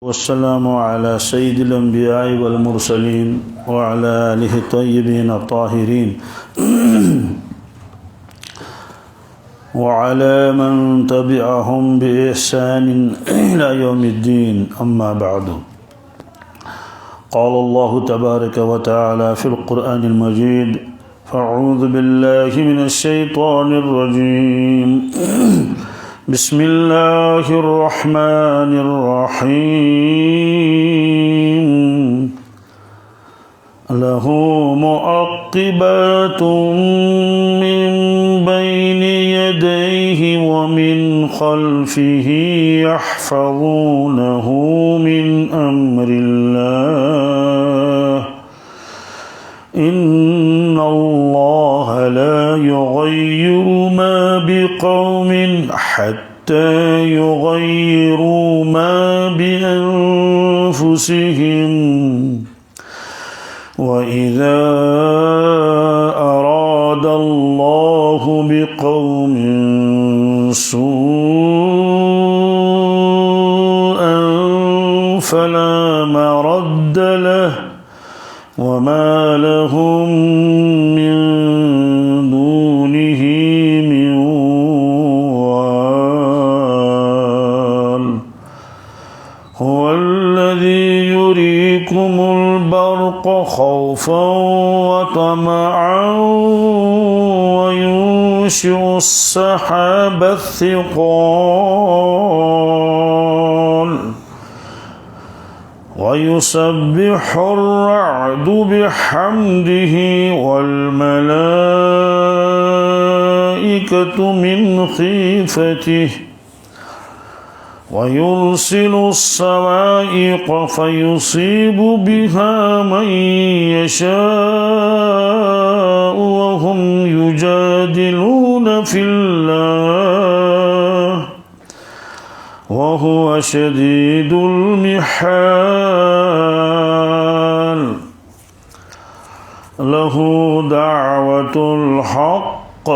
والسلام على سيد الأنبياء والمرسلين وعلى آله الطيبين الطاهرين وعلى من تبعهم بإحسان إلى يوم الدين أما بعد. قال الله تبارك وتعالى في القرآن المجيد: فأعوذ بالله من الشيطان الرجيم. بسم الله الرحمن الرحيم. له معقبات من بين يديه ومن خلفه يحفظونه من أمر الله إن الله لا يغير ما بقوم حتى يغيروا ما بأنفسهم وإذا أراد الله بقوم سوءا فلا مرد له وما لهم من دونه من وال. هو الذي يريكم البرق خوفا وطمعا وينشئ السحاب الثقال ويسبح الرعد بحمده والملائكة من خيفته ويرسل الصواعق فيصيب بها من يشاء وهم يجادلون في الله وهو شديد المحال. له دعوة الحق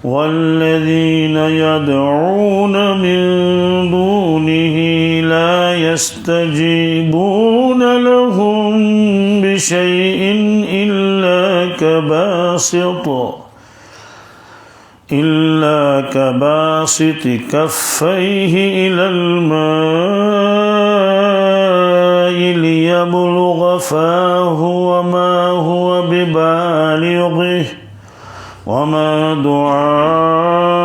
والذين يدعون من دونه لا يستجيبون لهم بشيء إلا كباسط كفيه إلى الماء ليبلغ فاه وما هو ببالغه وما دعاء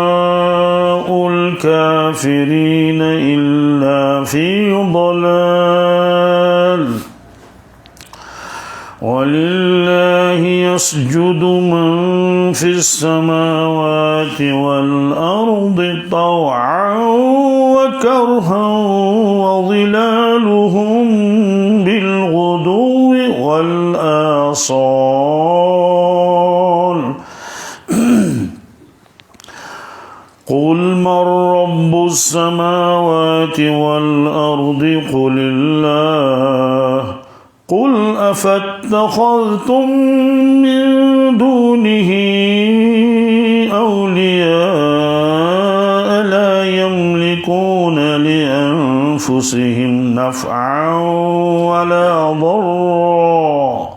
الكافرين إلا في ضلال. ولله يسجد من في السماوات والأرض طوعا وكرها وظلالهم بالغدو والآصال. قل من رب السماوات والأرض قل الله. قل أفاتخذتم من دونه أولياء لا يملكون لأنفسهم نفعا ولا ضرا.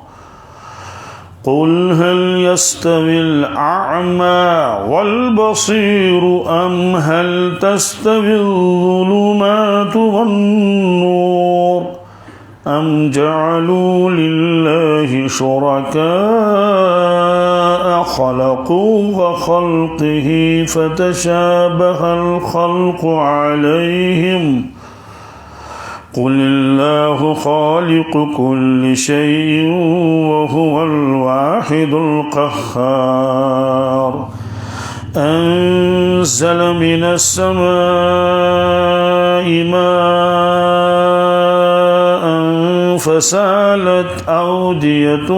قل هل يستوي الأعمى والبصير أم هل تستوي الظلمات والنور أم جعلوا لله شركاء خلقوا كخلقه فتشابه الخلق عليهم قل الله خالق كل شيء وهو الواحد القهار. أنزل من السماء ماء فسالت أودية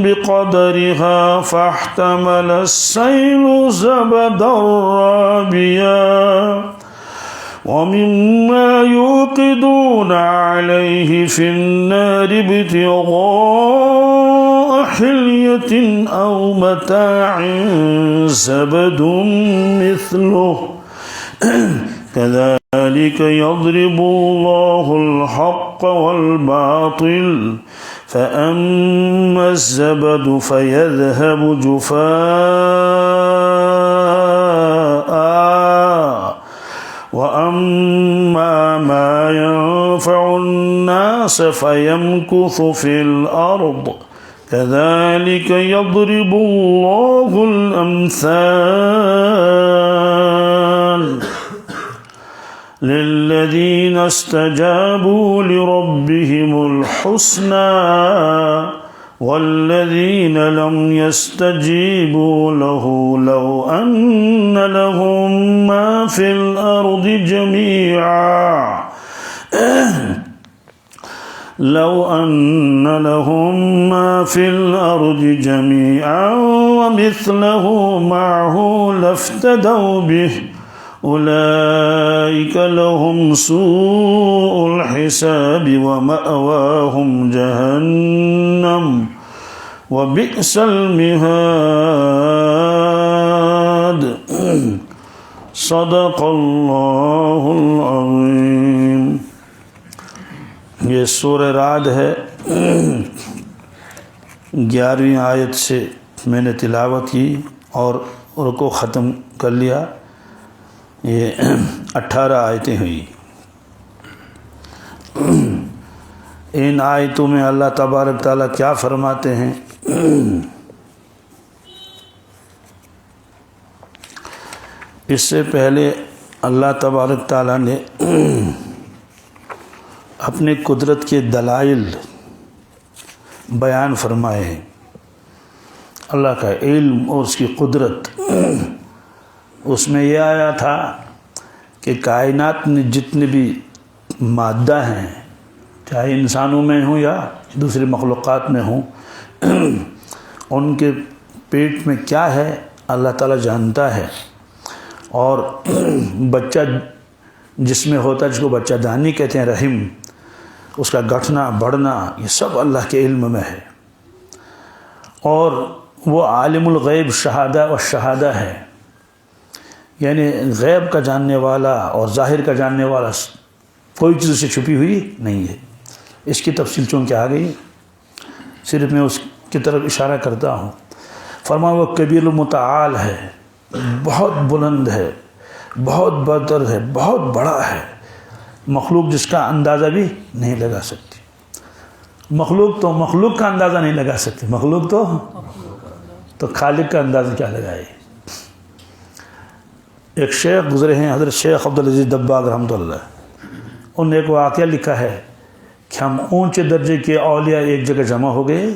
بقدرها فاحتمل السيل زبدا رابيا ومما يوقدون عليه في النار ابتغاء حلية أو متاع زبد مثله كذلك ذلك يضرب الله الحق والباطل فأما الزبد فيذهب جفاء وأما ما ينفع الناس فيمكث في الأرض كذلك يضرب الله الأمثال للذين استجابوا لربهم الحسنى والذين لم يستجيبوا له لو أن لهم ما في الأرض جميعا ما في الأرض جميعا ومثله معه لافتدوا به أولئك لهم سوء الحساب ومأواهم جهنم وبئس المهاد صدق اللہ العظیم۔ یہ سورہ رعد ہے، 11ویں آیت سے میں نے تلاوت کی اور رکوع ختم کر لیا۔ یہ 18 آیتیں ہوئی۔ ان آیتوں میں اللہ تبارک تعالیٰ کیا فرماتے ہیں؟ اس سے پہلے اللہ تبارک تعالیٰ نے اپنے قدرت کے دلائل بیان فرمائے ہیں۔ اللہ کا علم اور اس کی قدرت، اس میں یہ آیا تھا کہ کائنات میں جتنے بھی مادہ ہیں، چاہے انسانوں میں ہوں یا دوسری مخلوقات میں ہوں، ان کے پیٹ میں کیا ہے اللہ تعالیٰ جانتا ہے۔ اور بچہ جس میں ہوتا ہے، جس کو بچہ دانی کہتے ہیں، رحم، اس کا گٹھنا بڑھنا، یہ سب اللہ کے علم میں ہے۔ اور وہ عالم الغیب شہادہ و شہادہ ہے، یعنی غیب کا جاننے والا اور ظاہر کا جاننے والا، کوئی چیز سے چھپی ہوئی نہیں ہے۔ اس کی تفصیل چونکہ آ گئی، صرف میں اس کی طرف اشارہ کرتا ہوں۔ فرمایا وہ کبیر المتعال ہے، بہت بلند ہے، بہت برتر ہے، بہت بڑا ہے، مخلوق جس کا اندازہ بھی نہیں لگا سکتی۔ مخلوق کا اندازہ نہیں لگا سکتی، مخلوق تو خالق کا اندازہ کیا لگائے۔ ایک شیخ گزرے ہیں، حضرت شیخ عبدالعزیز دباغ رحمۃ اللہ، انہوں نے ایک واقعہ لکھا ہے کہ ہم اونچے درجے کے اولیاء ایک جگہ جمع ہو گئے،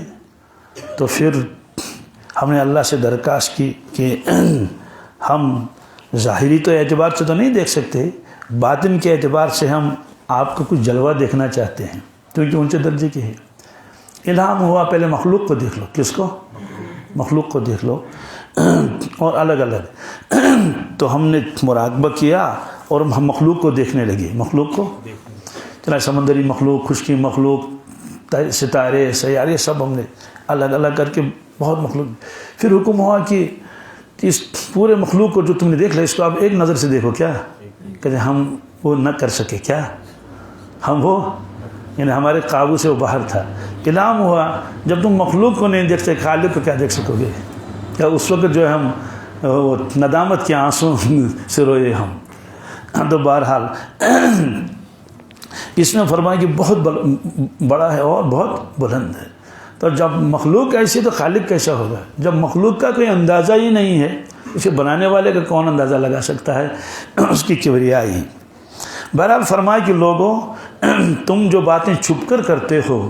تو پھر ہم نے اللہ سے درخواست کی کہ ہم ظاہری تو اعتبار سے تو نہیں دیکھ سکتے، باطن کے اعتبار سے ہم آپ کو کچھ جلوہ دیکھنا چاہتے ہیں، کیونکہ اونچے درجے کے ہیں۔ الہام ہوا پہلے مخلوق کو دیکھ لو۔ کس کو؟ مخلوق کو دیکھ لو، اور الگ الگ۔ تو ہم نے مراقبہ کیا اور ہم مخلوق کو دیکھنے لگے، مخلوق کو، چنانچہ سمندری مخلوق، خشکی مخلوق، ستارے، سیارے، سب ہم نے الگ الگ کر کے بہت مخلوق۔ پھر حکم ہوا کہ اس پورے مخلوق کو جو تم نے دیکھ لیا، اس کو آپ ایک نظر سے دیکھو۔ کیا کہتے ہم وہ نہ کر سکے، کیا ہم وہ، یعنی ہمارے قابو سے وہ باہر تھا۔ الہام ہوا جب تم مخلوق کو نہیں دیکھ سکتے، خالق کو کیا دیکھ سکو گے؟ کیا اس وقت جو ہے ہم وہ ندامت کے آنسوں سے روئے ہم۔ تو بہرحال اس نے فرمایا کہ بہت بڑا ہے اور بہت بلند ہے۔ تو جب مخلوق ایسی تو خالق کیسا ہوگا؟ جب مخلوق کا کوئی اندازہ ہی نہیں ہے، اسے بنانے والے کا کون اندازہ لگا سکتا ہے اس کی کبریائی۔ بہرحال فرمایا کہ لوگوں، تم جو باتیں چھپ کر کرتے ہو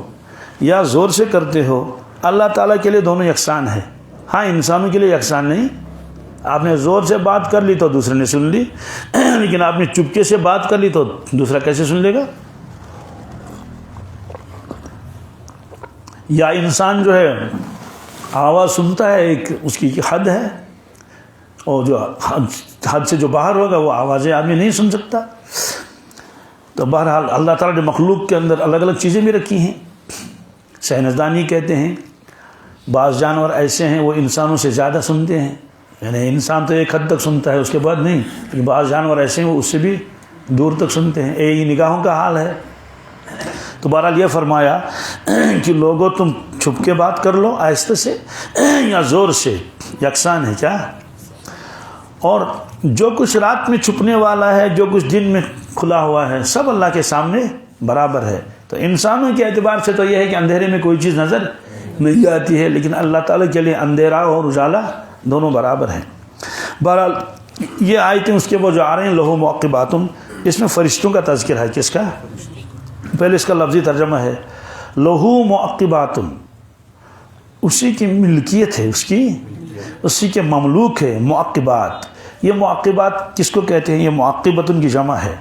یا زور سے کرتے ہو، اللہ تعالیٰ کے لیے دونوں یکساں ہیں۔ ہاں، انسانوں کے لیے یکساں نہیں۔ آپ نے زور سے بات کر لی تو دوسرے نے سن لی، لیکن آپ نے چپکے سے بات کر لی تو دوسرا کیسے سن لے گا؟ یا انسان جو ہے آواز سنتا ہے، ایک اس کی حد ہے، اور جو حد سے جو باہر ہوگا وہ آوازیں آدمی نہیں سن سکتا۔ تو بہرحال اللہ تعالیٰ نے مخلوق کے اندر الگ الگ چیزیں بھی رکھی ہیں۔ سائنسدانی کہتے ہیں بعض جانور ایسے ہیں وہ انسانوں سے زیادہ سنتے ہیں، یعنی انسان تو ایک حد تک سنتا ہے، اس کے بعد نہیں، لیکن بعض جانور ایسے ہیں وہ اس سے بھی دور تک سنتے ہیں، یہ نگاہوں کا حال ہے۔ تو بہرحال یہ فرمایا کہ لوگوں تم چھپ کے بات کر لو آہستہ سے یا زور سے، یکساں ہے کیا؟ اور جو کچھ رات میں چھپنے والا ہے، جو کچھ دن میں کھلا ہوا ہے، سب اللہ کے سامنے برابر ہے۔ تو انسانوں کے اعتبار سے تو یہ ہے کہ اندھیرے میں کوئی چیز نظر نہیں آتی ہے، لیکن اللہ تعالیٰ کے لیے اندھیرا اور اجالا دونوں برابر ہیں۔ بہرحال یہ آیتیں اس کے وہ جو آ رہے ہیں لہو معقباتن، اس میں فرشتوں کا تذکر ہے۔ کس کا؟ پہلے اس کا لفظی ترجمہ ہے لہو معقباتن، اسی کی ملکیت ہے، اسی کے مملوک ہے معقبات۔ یہ معقبات کس کو کہتے ہیں؟ یہ معقبتن کی جمع ہے۔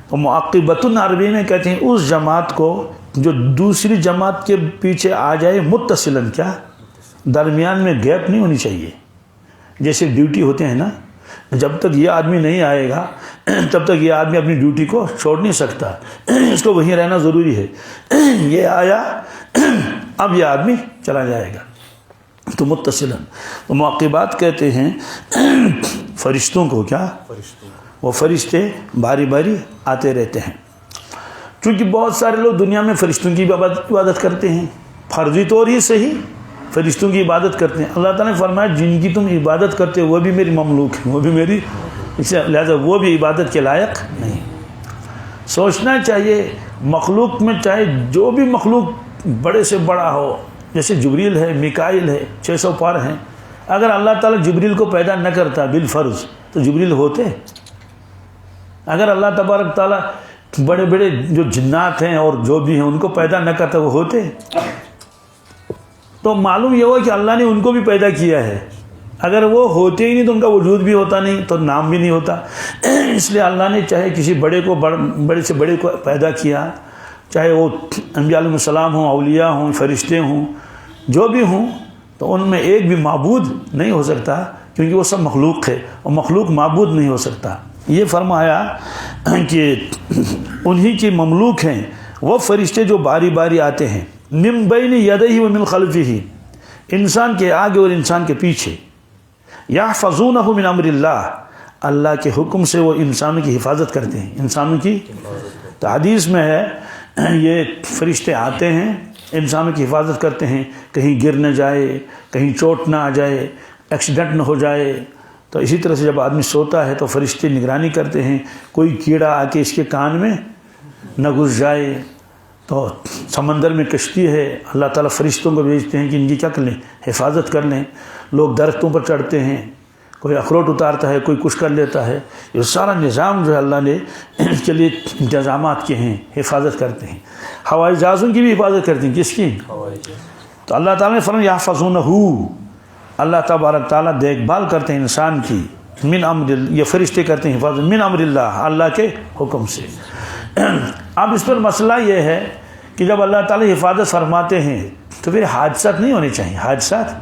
تو معقبتن عربی میں کہتے ہیں اس جماعت کو جو دوسری جماعت کے پیچھے آ جائے متصلاً، کیا درمیان میں گیپ نہیں ہونی چاہیے۔ جیسے ڈیوٹی ہوتے ہیں نا، جب تک یہ آدمی نہیں آئے گا تب تک یہ آدمی اپنی ڈیوٹی کو چھوڑ نہیں سکتا، اس کو وہیں رہنا ضروری ہے۔ یہ آیا، اب یہ آدمی چلا جائے گا، تو متصلاً۔ تو معقبات کہتے ہیں فرشتوں کو۔ کیا؟ وہ فرشتے باری باری آتے رہتے ہیں، چونکہ بہت سارے لوگ دنیا میں فرشتوں کی عبادت کرتے ہیں، فرضی طور ہی صحیح فرشتوں کی عبادت کرتے ہیں۔ اللہ تعالیٰ نے فرمایا جن کی تم عبادت کرتے ہو وہ بھی میری مملوک ہیں، وہ بھی میری، لہذا وہ بھی عبادت کے لائق نہیں۔ سوچنا چاہیے مخلوق میں چاہے جو بھی مخلوق بڑے سے بڑا ہو، جیسے جبریل ہے، میکائیل ہے، 600 پار ہیں، اگر اللہ تعالیٰ جبریل کو پیدا نہ کرتا بالفرض تو جبریل ہوتے؟ اگر اللہ تبارک تعالیٰ بڑے بڑے جو جنات ہیں اور جو بھی ہیں ان کو پیدا نہ کرتا وہ ہوتے؟ تو معلوم یہ ہوا کہ اللہ نے ان کو بھی پیدا کیا ہے۔ اگر وہ ہوتے ہی نہیں تو ان کا وجود بھی ہوتا نہیں، تو نام بھی نہیں ہوتا۔ اس لیے اللہ نے چاہے کسی بڑے کو بڑے سے بڑے کو پیدا کیا، چاہے وہ انبیاء علیہ السلام ہوں، اولیاء ہوں، فرشتے ہوں، جو بھی ہوں، تو ان میں ایک بھی معبود نہیں ہو سکتا، کیونکہ وہ سب مخلوق ہے اور مخلوق معبود نہیں ہو سکتا۔ یہ فرمایا کہ انہی کی مملوک ہیں وہ فرشتے جو باری باری آتے ہیں، من بین یدیہ و من خلفہ، انسان کے آگے اور انسان کے پیچھے، یحفظونہ من امر اللہ، اللہ کے حکم سے وہ انسانوں کی حفاظت کرتے ہیں، انسانوں کی۔ تو حدیث میں ہے یہ فرشتے آتے ہیں، انسانوں کی حفاظت کرتے ہیں، کہیں گر نہ جائے، کہیں چوٹ نہ آ جائے، ایکسیڈنٹ نہ ہو جائے۔ تو اسی طرح سے جب آدمی سوتا ہے تو فرشتے نگرانی کرتے ہیں کوئی کیڑا آ کے اس کے کان میں نہ گھس جائے۔ تو سمندر میں کشتی ہے، اللہ تعالیٰ فرشتوں کو بھیجتے ہیں کہ ان کی کیا کر لیں، حفاظت کر لیں۔ لوگ درختوں پر چڑھتے ہیں، کوئی اخروٹ اتارتا ہے، کوئی کچھ کر لیتا ہے، یہ سارا نظام جو ہے اللہ نے اس کے لیے انتظامات کے ہیں، حفاظت کرتے ہیں۔ ہوائی جہازوں کی بھی حفاظت کرتے ہیں، کس کی؟ تو اللہ تعالیٰ نے فرمایا یحفظونہ، اللہ تبارک تعالیٰ دیکھ بھال کرتے ہیں انسان کی، من امر، یہ فرشتے کرتے ہیں حفاظت من امر اللہ، اللہ کے حکم سے۔ اب اس پر مسئلہ یہ ہے کہ جب اللہ تعالیٰ حفاظت فرماتے ہیں تو پھر حادثات نہیں ہونے چاہیے۔ حادثات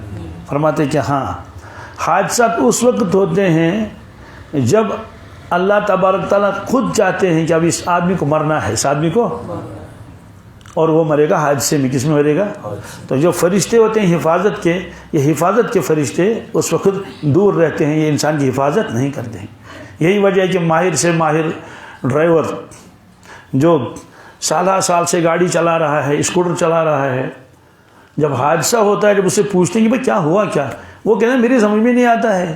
فرماتے کہ ہاں حادثات اس وقت ہوتے ہیں جب اللہ تبارک تعالیٰ خود چاہتے ہیں کہ اب اس آدمی کو مرنا ہے، اس آدمی کو، اور وہ مرے گا حادثے میں۔ کس میں مرے گا؟ تو جو فرشتے ہوتے ہیں حفاظت کے، یہ حفاظت کے فرشتے اس وقت دور رہتے ہیں، یہ انسان کی حفاظت نہیں کرتے ہیں۔ یہی وجہ ہے کہ ماہر سے ماہر ڈرائیور جو سالہ سال سے گاڑی چلا رہا ہے، اسکوٹر چلا رہا ہے، جب حادثہ ہوتا ہے، جب اسے پوچھتے ہیں کہ بھائی کیا ہوا کیا، وہ کہتے ہیں میری سمجھ میں نہیں آتا ہے،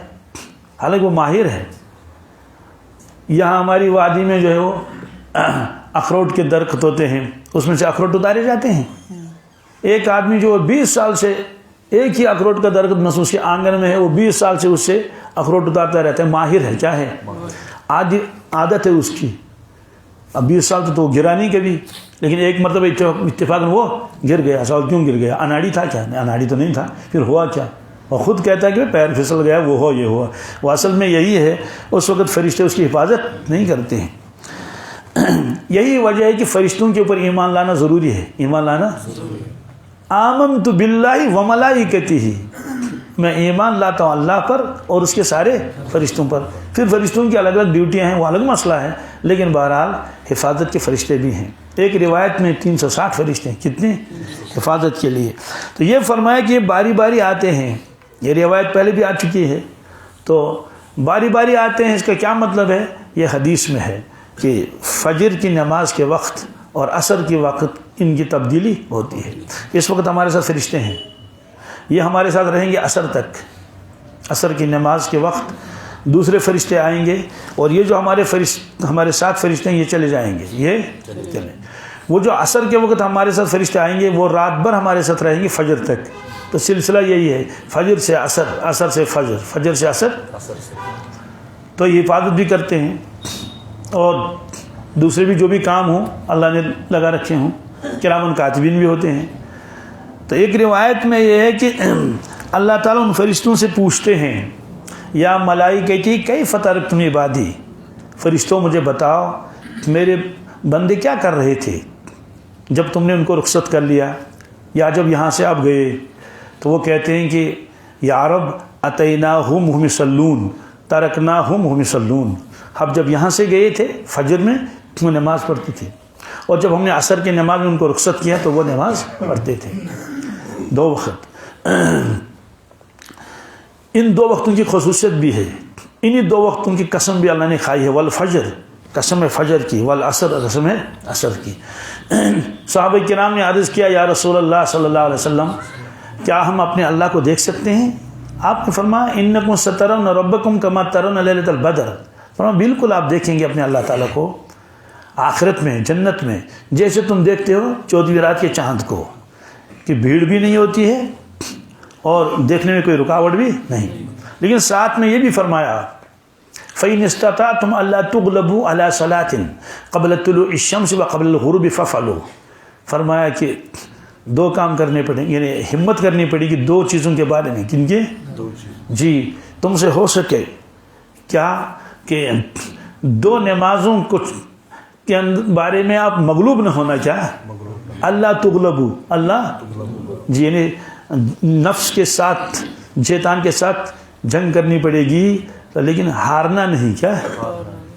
حالانکہ وہ ماہر ہے۔ یہاں ہماری وادی میں جو ہے وہ اخروٹ کے درخت ہوتے ہیں، اس میں سے اخروٹ اتارے جاتے ہیں۔ ایک آدمی جو 20 سال سے ایک ہی اخروٹ کا درخت مثلا اس کے آنگن میں ہے، وہ 20 سال سے اس سے اخروٹ اتارتا رہتا ہے، ماہر ہے، کیا ہے، عادت ہے اس کی۔ اب 20 سال تو وہ گرا نہیں کبھی، لیکن ایک مرتبہ اتفاقاً وہ گر گیا۔ سوال کیوں گر گیا؟ اناڑی تھا کیا؟ اناڑی تو نہیں تھا، پھر ہوا کیا؟ وہ خود کہتا ہے کہ پیر پھسل گیا، وہ ہو، یہ ہوا۔ وہ اصل میں یہی ہے، اس وقت فرشتے اس کی حفاظت نہیں کرتے ہیں۔ یہی وجہ ہے کہ فرشتوں کے اوپر ایمان لانا ضروری ہے۔ ایمان لانا، آمنت باللہ و ملائکتہ، میں ایمان لاتا ہوں اللہ پر اور اس کے سارے فرشتوں پر۔ پھر فرشتوں کی الگ الگ ڈیوٹیاں ہیں، وہ الگ مسئلہ ہے، لیکن بہرحال حفاظت کے فرشتے بھی ہیں۔ ایک روایت میں 360 فرشتے ہیں، کتنے؟ حفاظت کے لیے۔ تو یہ فرمایا کہ یہ باری باری آتے ہیں، یہ روایت پہلے بھی آ چکی ہے۔ تو باری باری آتے ہیں، اس کا کیا مطلب ہے؟ یہ حدیث میں ہے کہ فجر کی نماز کے وقت اور عصر کے وقت ان کی تبدیلی ہوتی ہے. اس وقت ہمارے ساتھ فرشتے ہیں، یہ ہمارے ساتھ رہیں گے عصر تک. عصر کی نماز کے وقت دوسرے فرشتے آئیں گے، اور یہ جو ہمارے ساتھ فرشتے ہیں یہ چلے جائیں گے، یہ چلیں. وہ جو عصر کے وقت ہمارے ساتھ فرشتے آئیں گے وہ رات بھر ہمارے ساتھ رہیں گے فجر تک. تو سلسلہ یہی ہے، فجر سے عصر، عصر سے فجر، فجر سے عصر. تو یہ حفاظت بھی کرتے ہیں، اور دوسرے بھی جو بھی کام ہوں اللہ نے لگا رکھے ہوں. کرام کاتبین بھی ہوتے ہیں. تو ایک روایت میں یہ ہے کہ اللہ تعالیٰ ان فرشتوں سے پوچھتے ہیں، یا ملائکتی کیف ترکتم عبادی، فرشتوں مجھے بتاؤ میرے بندے کیا کر رہے تھے جب تم نے ان کو رخصت کر لیا، یا جب یہاں سے آپ گئے. تو وہ کہتے ہیں کہ یا رب اتیناہم ہم یصلون ترکناہم ہم یصلون، اب جب یہاں سے گئے تھے فجر میں وہ نماز پڑھتے تھے، اور جب ہم نے عصر کی نماز میں ان کو رخصت کیا تو وہ نماز پڑھتے تھے 2 وقت. ان 2 وقتوں کی خصوصیت بھی ہے. انہی 2 وقتوں کی قسم بھی اللہ نے کھائی ہے. والفجر، قسم ہے فجر کی، والعصر، قسم ہے عصر کی. صحابہ کرام نے عرض کیا یا رسول اللہ صلی اللہ علیہ وسلم کیا ہم اپنے اللہ کو دیکھ سکتے ہیں؟ آپ نے فرمایا انکم سترون ربکم کما ترون لیلۃ البدر. فرمایا بالکل آپ دیکھیں گے اپنے اللہ تعالیٰ کو آخرت میں، جنت میں، جیسے تم دیکھتے ہو 14ویں رات کے چاند کو، کہ بھیڑ بھی نہیں ہوتی ہے اور دیکھنے میں کوئی رکاوٹ بھی نہیں. لیکن ساتھ میں یہ بھی فرمایا فَإِنِ اسْتَطَعْتُمْ أَلَّا تُغْلَبُوا عَلَى صَلَاةٍ قَبْلَ طُلُوعِ الشَّمْسِ وَقَبْلَ الْغُرُوبِ فَافْعَلُوا. فرمایا کہ 2 کام کرنے پڑیں گے، یعنی ہمت کرنی پڑے گی 2 چیزوں کے بارے میں. کن کے؟ 2 چیز. جی تم سے ہو سکے کیا کہ 2 نمازوں کے بارے میں آپ مغلوب نہ ہونا. کیا؟ اللہ تغلبو، اللہ جی یعنی نفس کے ساتھ، شیطان کے ساتھ جنگ کرنی پڑے گی، لیکن ہارنا نہیں، کیا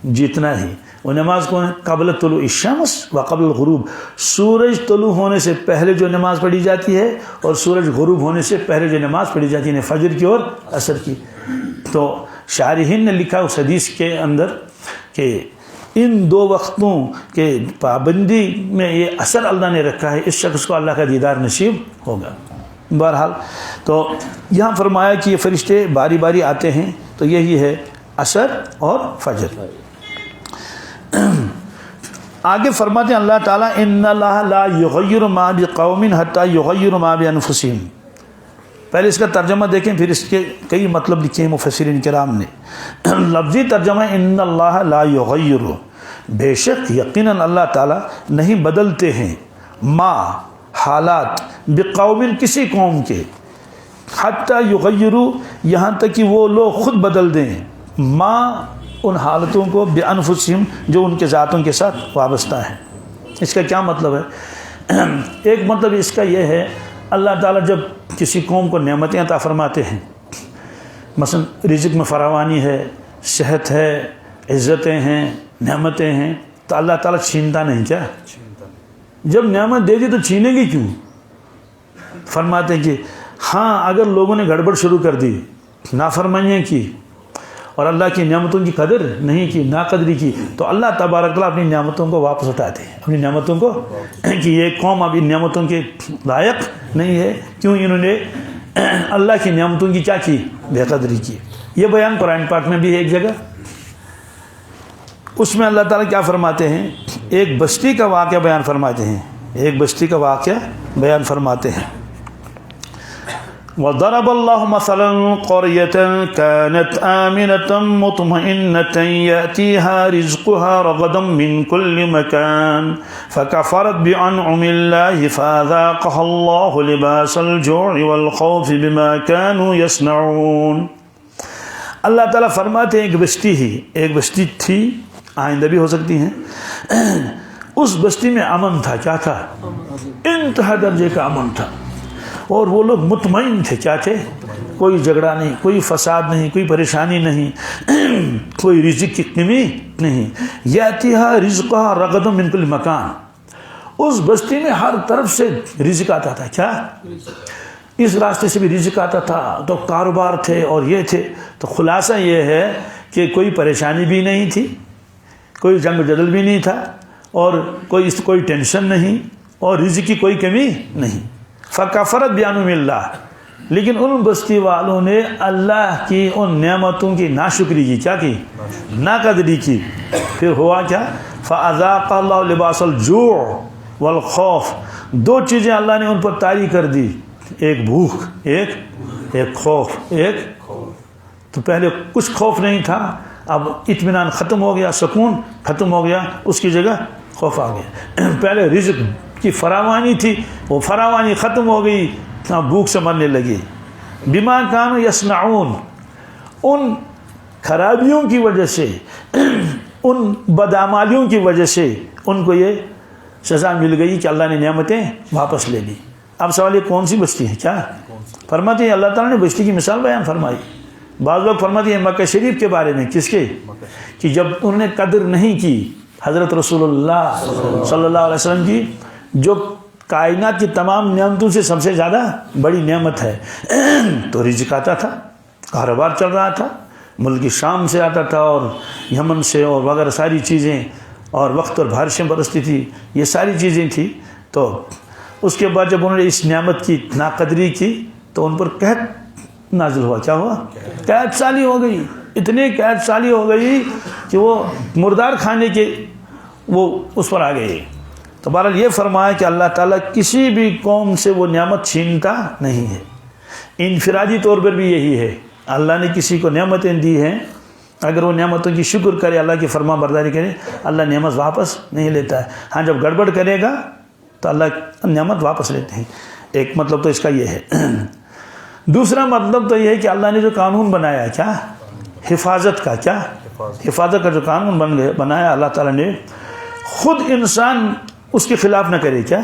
جیتنا ہی. وہ نماز کون ہے؟ قبل طلوع الشمس و قبل الغروب، سورج طلوع ہونے سے پہلے جو نماز پڑھی جاتی ہے اور سورج غروب ہونے سے پہلے جو نماز پڑھی جاتی ہے، فجر کی اور عصر کی. تو شارحین نے لکھا اس حدیث کے اندر کہ ان 2 وقتوں کے پابندی میں یہ اثر اللہ نے رکھا ہے، اس شخص کو اللہ کا دیدار نصیب ہوگا. بہرحال تو یہاں فرمایا کہ یہ فرشتے باری باری آتے ہیں، تو یہی ہے عصر اور فجر. آگے فرماتے ہیں اللہ تعالیٰ ان اللہ لا یغیر ما بقوم حتی یغیر ما بانفسہم. پہلے اس کا ترجمہ دیکھیں، پھر اس کے کئی مطلب لکھے ہیں مفسرین کرام نے. لفظی ترجمہ ان اللہ لا یغیر، بے شک یقیناً اللہ تعالیٰ نہیں بدلتے ہیں، ما حالات، بقوم کسی قوم کے، حتی یغیروا یہاں تک کہ وہ لوگ خود بدل دیں، ما ان حالتوں کو بانفسہم جو ان کے ذاتوں کے ساتھ وابستہ ہیں. اس کا کیا مطلب ہے؟ ایک مطلب اس کا یہ ہے اللہ تعالیٰ جب کسی قوم کو نعمتیں عطا فرماتے ہیں، مثلا رزق میں فراوانی ہے، صحت ہے، عزتیں ہیں، نعمتیں ہیں، تو اللہ تعالیٰ چھینتا نہیں. کیا جب نعمت دے دی تو چھینے گی کیوں؟ فرماتے ہیں کہ ہاں اگر لوگوں نے گڑبڑ شروع کر دی، نافرمانیاں کی اور اللہ کی نعمتوں کی قدر نہیں کی، ناقدری کی، تو اللہ تبارک تعالیٰ اپنی نعمتوں کو واپس اٹھاتے ہیں، اپنی نعمتوں کو، کہ یہ قوم اب ان نعمتوں کے لائق نہیں ہے، کیوں انہوں نے اللہ کی نعمتوں کی کیا کی؟ بے قدری کی. یہ بیان قرآن پاک میں بھی ہے ایک جگہ. اس میں اللہ تعالیٰ کیا فرماتے ہیں؟ ایک بستی کا واقعہ بیان فرماتے ہیں، ایک بستی کا واقعہ بیان فرماتے ہیں. وضرب الله مثلا قرية كانت آمنة مطمئنة يأتيها رزقها رغدا من كل مكان فكفرت بأنعم الله فأذاقها الله لباس الجوع والخوف بما كانوا يصنعون. اللہ تعالیٰ فرماتے ہیں ایک بستی تھی، آئندہ بھی ہو سکتی ہیں. اس بستی میں امن تھا. کیا تھا؟ انتہا درجے کا امن تھا، اور وہ لوگ مطمئن تھے. کیا تھے؟ کوئی جھگڑا نہیں، کوئی فساد نہیں، کوئی پریشانی نہیں، کوئی رزق کی کمی نہیں. یاتیہا رزقہا رغدا من کل مکان، اس بستی میں ہر طرف سے رزق آتا تھا. کیا؟ اس راستے سے بھی رزق آتا تھا، تو کاروبار تھے اور یہ تھے. تو خلاصہ یہ ہے کہ کوئی پریشانی بھی نہیں تھی، کوئی جنگ جدل بھی نہیں تھا اور کوئی ٹینشن نہیں اور رزق کی کوئی کمی نہیں. فکفرت بانعم اللہ، لیکن ان بستی والوں نے اللہ کی ان نعمتوں کی ناشکری کی، کیا کی؟ ناقدری کی. پھر ہوا کیا؟ فاذاق اللہ لباس الجوع والخوف، دو چیزیں اللہ نے ان پر طاری کر دی، ایک بھوک، ایک خوف. تو پہلے کچھ خوف نہیں تھا، اب اطمینان ختم ہو گیا، سکون ختم ہو گیا، اس کی جگہ خوف آ گیا. پہلے رزق کی فراوانی تھی، وہ فراوانی ختم ہو گئی، بھوک سے مرنے لگی. بما کانوا یصنعون، ان خرابیوں کی وجہ سے، ان بدعمالیوں کی وجہ سے ان کو یہ سزا مل گئی کہ اللہ نے نعمتیں واپس لے لی. اب سوال یہ کون سی بستی ہے؟ کیا فرماتے ہیں اللہ تعالیٰ نے بستی کی مثال بیان فرمائی. بعض لوگ فرماتے ہیں مکہ شریف کے بارے میں. کس کے؟ کہ جب انہوں نے قدر نہیں کی حضرت رسول اللہ صلی اللہ علیہ وسلم کی، جو کائنات کی تمام نعمتوں سے سب سے زیادہ بڑی نعمت ہے. تو رزق آتا تھا، کاروبار چل رہا تھا، ملک شام سے آتا تھا اور یمن سے اور وغیرہ ساری چیزیں، اور وقت اور بارشیں برستی تھی، یہ ساری چیزیں تھیں. تو اس کے بعد جب انہوں نے اس نعمت کی ناقدری کی تو ان پر قحط نازل ہوا. کیا ہوا؟ قحط سالی ہو گئی. اتنی قحط سالی ہو گئی کہ وہ مردار کھانے کے وہ اس پر آ گئے. تو بہرحال یہ فرمایا کہ اللہ تعالیٰ کسی بھی قوم سے وہ نعمت چھینتا نہیں ہے. انفرادی طور پر بھی یہی ہے، اللہ نے کسی کو نعمتیں دی ہیں، اگر وہ نعمتوں کی شکر کرے، اللہ کی فرما برداری کرے، اللہ نعمت واپس نہیں لیتا ہے. ہاں جب گڑبڑ کرے گا تو اللہ نعمت واپس لیتے ہیں. ایک مطلب تو اس کا یہ ہے. دوسرا مطلب تو یہ ہے کہ اللہ نے جو قانون بنایا، کیا؟ حفاظت کا. کیا؟ حفاظت کا جو قانون بنایا اللہ تعالیٰ نے، خود انسان اس کے خلاف نہ کرے. کیا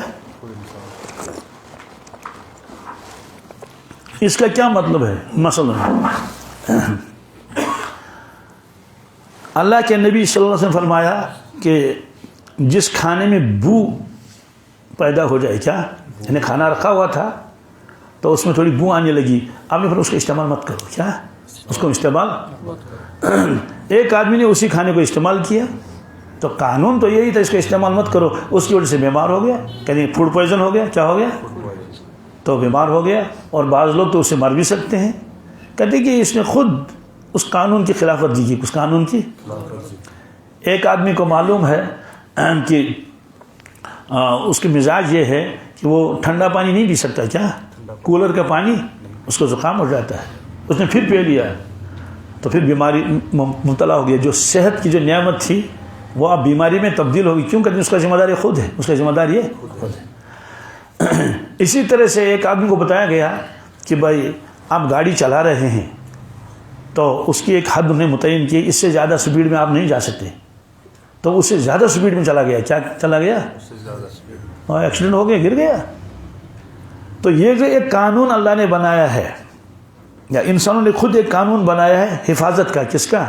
اس کا کیا مطلب ہے؟ مثلا اللہ کے نبی صلی اللہ علیہ وسلم فرمایا کہ جس کھانے میں بو پیدا ہو جائے، کیا یعنی کھانا رکھا ہوا تھا تو اس میں تھوڑی بو آنے لگی، آپ نے پھر اس کا استعمال مت کرو. کیا اس کو استعمال؟ ایک آدمی نے اسی کھانے کو استعمال کیا تو قانون تو یہی تھا اس کا استعمال مت کرو، اس کی وجہ سے بیمار ہو گیا، کہیں فوڈ پوائزن ہو گیا. کیا ہو گیا؟ تو بیمار ہو گیا. اور بعض لوگ تو اسے مر بھی سکتے ہیں. کہتے کہ اس نے خود اس قانون کی خلاف ورزی کی. اس قانون کی ایک آدمی کو معلوم ہے کہ اس کے مزاج یہ ہے کہ وہ ٹھنڈا پانی نہیں پی سکتا. کیا؟ کولر کا پانی اس کو زکام ہو جاتا ہے. اس نے پھر پی لیا تو پھر بیماری مبتلا ہو گیا. جو صحت کی جو نعمت تھی وہ اب بیماری میں تبدیل ہوگی. کیوں؟ کہتے ہیں اس کا ذمہ دار یہ خود ہے. اس کا ذمہ دار یہ خود ہے. اسی طرح سے ایک آدمی کو بتایا گیا کہ بھائی آپ گاڑی چلا رہے ہیں تو اس کی ایک حد انہیں متعین کی، اس سے زیادہ سپیڈ میں آپ نہیں جا سکتے. تو اس سے زیادہ سپیڈ میں چلا گیا. کیا چلا گیا؟ اور ایکسیڈنٹ ہو گیا، گر گیا. تو یہ جو ایک قانون اللہ نے بنایا ہے، یا انسانوں نے خود ایک قانون بنایا ہے حفاظت کا. کس کا؟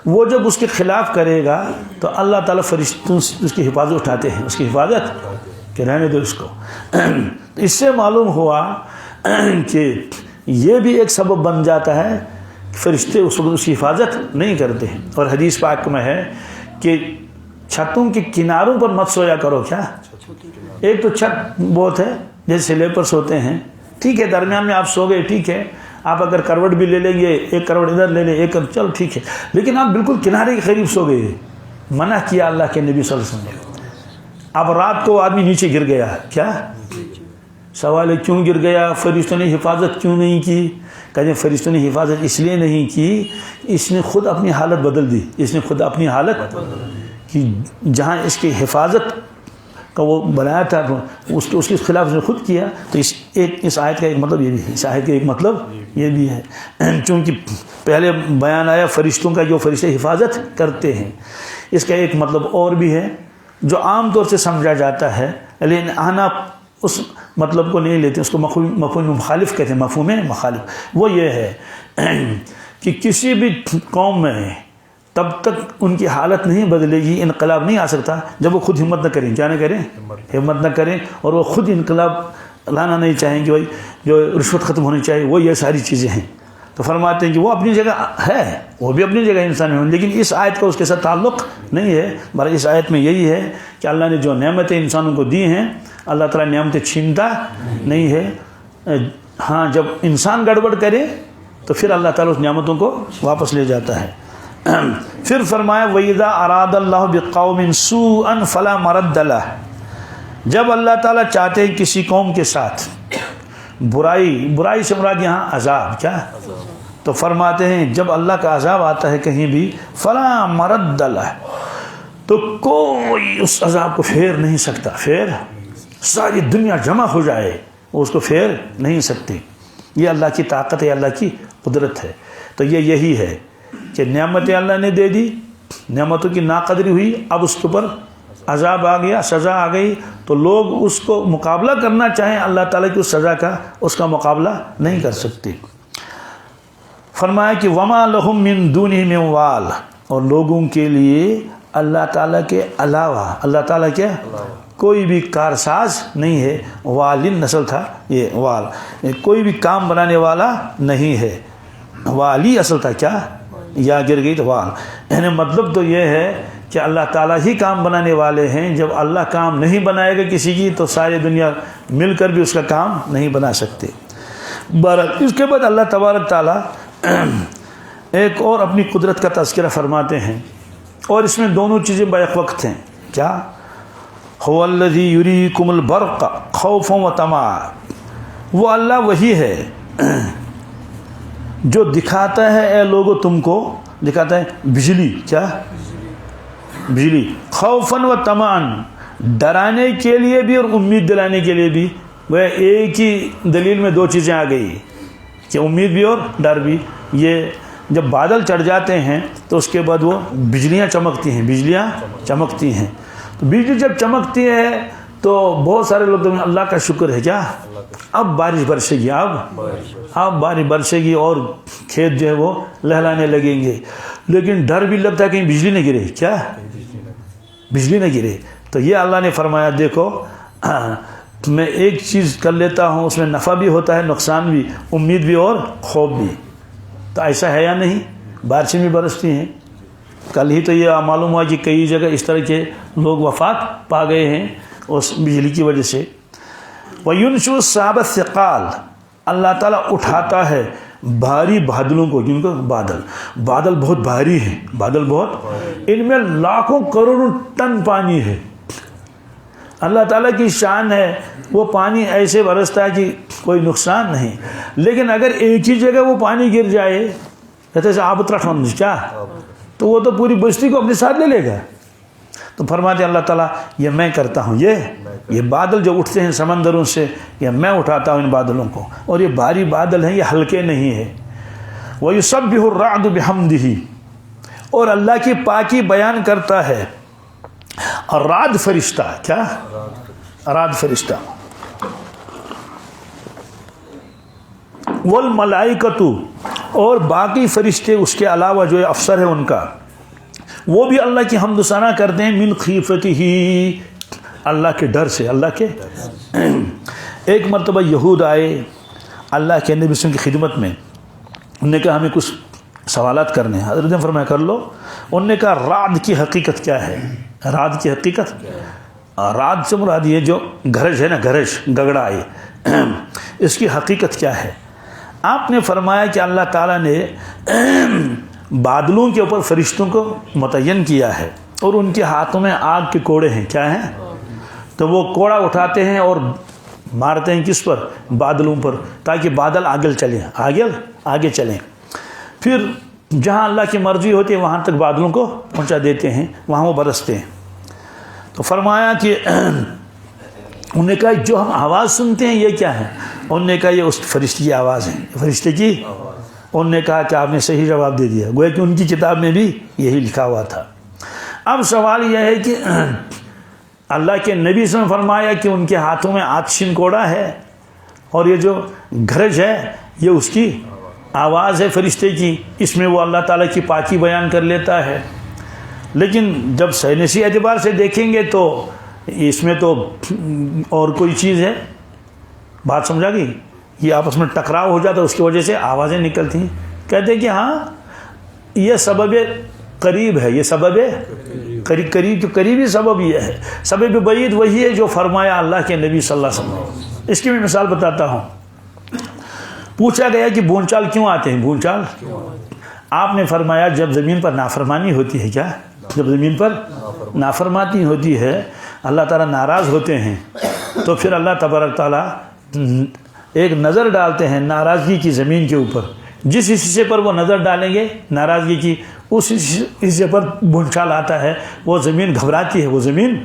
وہ جب اس کے خلاف کرے گا تو اللہ تعالیٰ فرشتوں سے اس کی حفاظت اٹھاتے ہیں. اس کی حفاظت کہ رہنے دو اس کو. اس سے معلوم ہوا کہ یہ بھی ایک سبب بن جاتا ہے، فرشتے اس وقت اس کی حفاظت نہیں کرتے ہیں. اور حدیث پاک میں ہے کہ چھتوں کے کناروں پر مت سویا کرو. کیا؟ ایک تو چھت بہت ہے، جیسے لیپر سوتے ہیں، ٹھیک ہے، درمیان میں آپ سو گئے، ٹھیک ہے، آپ اگر کروٹ بھی لے لیں گے، ایک کروٹ ادھر لے لیں، ایک چلو ٹھیک ہے، لیکن آپ بالکل کنارے کے قریب سو گئے. منع کیا اللہ کے نبی صلی اللہ علیہ وسلم نے. اب رات کو آدمی نیچے گر گیا. کیا سوال ہے کیوں گر گیا؟ فرشتوں نے حفاظت کیوں نہیں کی؟ کہتے ہیں فرشتوں نے حفاظت اس لیے نہیں کی، اس نے خود اپنی حالت بدل دی. اس نے خود اپنی حالت کہ جہاں اس کی حفاظت کا وہ بنایا تھا اس کے خلاف اس نے خود کیا. تو اس آیت کا ایک مطلب یہ بھی ہے، اس آیت کا ایک مطلب یہ بھی ہے، چونکہ پہلے بیان آیا فرشتوں کا، جو فرشتے حفاظت کرتے ہیں. اس کا ایک مطلب اور بھی ہے جو عام طور سے سمجھا جاتا ہے، لیکن آنا اس مطلب کو نہیں لیتے، اس کو مفہوم مخالف کہتے ہیں. مفہوم مخالف وہ یہ ہے کہ کسی بھی قوم میں تب تک ان کی حالت نہیں بدلے گی، انقلاب نہیں آ سکتا جب وہ خود ہمت نہ کریں. کیا نہ کریں؟ ہمت نہ کریں. اور وہ خود انقلاب لانا نہیں چاہیں کہ بھائی جو رشوت ختم ہونی چاہیے، وہ یہ ساری چیزیں ہیں. تو فرماتے ہیں کہ وہ اپنی جگہ ہے، وہ بھی اپنی جگہ انسان ہے، لیکن اس آیت کا اس کے ساتھ تعلق نہیں ہے۔ بلکہ اس آیت میں یہی ہے کہ اللہ نے جو نعمتیں انسانوں کو دی ہیں، اللہ تعالیٰ نعمتیں چھینتا نہیں ہے۔ ہاں، جب انسان گڑبڑ کرے تو پھر اللہ تعالیٰ اس نعمتوں کو واپس لے جاتا ہے۔ پھر فرمایا وَإِذَا أَرَادَ اللَّهُ بِقَوْمٍ سُوءًا فَلَا مَرَدَّ لَهُ، جب اللہ تعالیٰ چاہتے ہیں کسی قوم کے ساتھ برائی سے مراد یہاں عذاب، کیا؟ تو فرماتے ہیں جب اللہ کا عذاب آتا ہے کہیں بھی، فَلَا مَرَدَّ لَهُ، تو کوئی اس عذاب کو پھیر نہیں سکتا۔ پھر ساری دنیا جمع ہو جائے وہ اس کو پھیر نہیں سکتی۔ یہ اللہ کی طاقت ہے، اللہ کی قدرت ہے۔ تو یہی ہے کہ نعمتیں اللہ نے دے دی، نعمتوں کی ناقدری ہوئی، اب اس کے اوپر عذاب آ گیا، سزا آ گئی، تو لوگ اس کو مقابلہ کرنا چاہیں، اللہ تعالیٰ کی اس سزا کا اس کا مقابلہ نہیں کر سکتے۔ فرمایا کہ وَمَا لَهُم مِّن دُونِهِ مِن وَالٍ، اور لوگوں کے لیے اللہ تعالیٰ کے علاوہ، اللہ تعالیٰ کے کوئی بھی کارساز نہیں ہے۔ والن نسل تھا یہ وال، کوئی بھی کام بنانے والا نہیں ہے۔ والی اصل تھا، کیا یا گر گئی تو وال، یعنی مطلب تو یہ ہے کہ اللہ تعالیٰ ہی کام بنانے والے ہیں۔ جب اللہ کام نہیں بنائے گا کسی کی تو ساری دنیا مل کر بھی اس کا کام نہیں بنا سکتے۔ اس کے بعد اللہ تبارک تعالیٰ ایک اور اپنی قدرت کا تذکرہ فرماتے ہیں، اور اس میں دونوں چیزیں بیک وقت ہیں۔ کیا؟ هو الذی یریکم البرق خوفا وطمعا، وہ اللہ وہی ہے جو دکھاتا ہے، اے لوگو تم کو دکھاتا ہے بجلی، کیا؟ بجلی، خوفا وطمعا، ڈرانے کے لیے بھی اور امید دلانے کے لیے بھی۔ وہ ایک ہی دلیل میں دو چیزیں آ گئی کہ امید بھی اور ڈر بھی۔ یہ جب بادل چڑھ جاتے ہیں تو اس کے بعد وہ بجلیاں چمکتی ہیں، تو بجلی جب چمکتی ہے تو بہت سارے لوگ اللہ کا شکر ہے، کیا اب بارش برسے گی، اب بارش برسے گی اور کھیت جو ہے وہ لہلانے لگیں گے۔ لیکن ڈر بھی لگتا ہے کہیں بجلی نہ گرے، کیا بجلی نہ گرے۔ تو یہ اللہ نے فرمایا دیکھو میں ایک چیز کر لیتا ہوں، اس میں نفع بھی ہوتا ہے، نقصان بھی، امید بھی اور خوف بھی۔ تو ایسا ہے یا نہیں؟ بارشیں بھی برستی ہیں۔ کل ہی تو یہ معلوم ہوا کہ کئی جگہ اس طرح کے لوگ وفات پا گئے ہیں اس بجلی کی وجہ سے۔ وَيُنْشُئُ السَّحَابَ الثِّقَالَ، اللہ تعالیٰ اٹھاتا ہے بھاری بادلوں کو، جن کو بادل بہت بھاری ہیں، بادل بہت، ان میں لاکھوں کروڑوں ٹن پانی ہے۔ اللہ تعالیٰ کی شان ہے، وہ پانی ایسے برستا ہے کہ کوئی نقصان نہیں، لیکن اگر ایک ہی جگہ وہ پانی گر جائے، جیسے آبت رکھنا کیا، تو وہ تو پوری بستی کو اپنے ساتھ لے لے گا۔ تو فرماتے اللہ تعالیٰ یہ میں کرتا ہوں، یہ بادل جو اٹھتے ہیں سمندروں سے، یہ میں اٹھاتا ہوں ان بادلوں کو، اور یہ بھاری بادل ہیں، یہ ہلکے نہیں ہیں۔ وَيُسَبِّحُ الرَّعْدُ بِحَمْدِهِ، اور اللہ کی پاکی بیان کرتا ہے رعد فرشتہ، کیا رعد فرشتہ، والملائکۃ، اور باقی فرشتے اس کے علاوہ جو افسر ہیں ان کا، وہ بھی اللہ کی حمد و ثنا کرتے ہیں، من خیفتہ، اللہ کے ڈر سے، اللہ کے۔ ایک مرتبہ یہود آئے اللہ کے نبی صلی اللہ علیہ وسلم کی خدمت میں، انہوں نے کہا ہمیں کچھ سوالات کرنے ہیں۔ حضرت نے فرمایا کر لو۔ انہوں نے کہا رعد کی حقیقت کیا ہے؟ رعد کی حقیقت، رعد سے مراد یہ جو گرج ہے نا، گرج گگڑائی، اس کی حقیقت کیا ہے؟ آپ نے فرمایا کہ اللہ تعالیٰ نے بادلوں کے اوپر فرشتوں کو متعین کیا ہے، اور ان کے ہاتھوں میں آگ کے کوڑے ہیں، کیا ہیں؟ تو وہ کوڑا اٹھاتے ہیں اور مارتے ہیں کس پر؟ بادلوں پر، تاکہ بادل آگے چلیں۔ پھر جہاں اللہ کی مرضی ہوتی ہے وہاں تک بادلوں کو پہنچا دیتے ہیں، وہاں وہ برستے ہیں۔ تو فرمایا کہ انہوں نے کہا جو ہم آواز سنتے ہیں یہ کیا ہے؟ انہوں نے کہا یہ اس فرشتے کی آواز ہے، فرشتے کی۔ انہوں نے کہا کہ آپ نے صحیح جواب دے دیا، گویا کہ ان کی کتاب میں بھی یہی لکھا ہوا تھا۔ اب سوال یہ ہے کہ اللہ کے نبی سے فرمایا کہ ان کے ہاتھوں میں آتشین کوڑا ہے، اور یہ جو گرج ہے یہ اس کی آواز ہے فرشتے کی، اس میں وہ اللہ تعالیٰ کی پاکی بیان کر لیتا ہے۔ لیکن جب سائنسی اعتبار سے دیکھیں گے تو اس میں تو اور کوئی چیز ہے، بات سمجھا گئی، یہ آپس میں ٹکراؤ ہو جاتا ہے، اس کی وجہ سے آوازیں نکلتی ہیں۔ کہتے ہیں کہ ہاں یہ سبب قریب ہے، یہ سبب قریب تو قریبی سبب یہ ہے. سبب بعید وہی ہے جو فرمایا اللہ کے نبی صلی اللہ علیہ وسلم. اس کی میں مثال بتاتا ہوں. پوچھا گیا کہ بھونچال کیوں آتے ہیں؟ بھونچال آپ نے فرمایا جب زمین پر نافرمانی ہوتی ہے. کیا؟ جب زمین پر نافرمانی ہوتی ہے، اللہ تعالیٰ ناراض ہوتے ہیں، تو پھر اللہ تبارک تعالیٰ ایک نظر ڈالتے ہیں ناراضگی کی زمین کے اوپر. جس حصے پر وہ نظر ڈالیں گے ناراضگی کی، اس حصے پر بھونچال آتا ہے. وہ زمین گھبراتی ہے. وہ زمین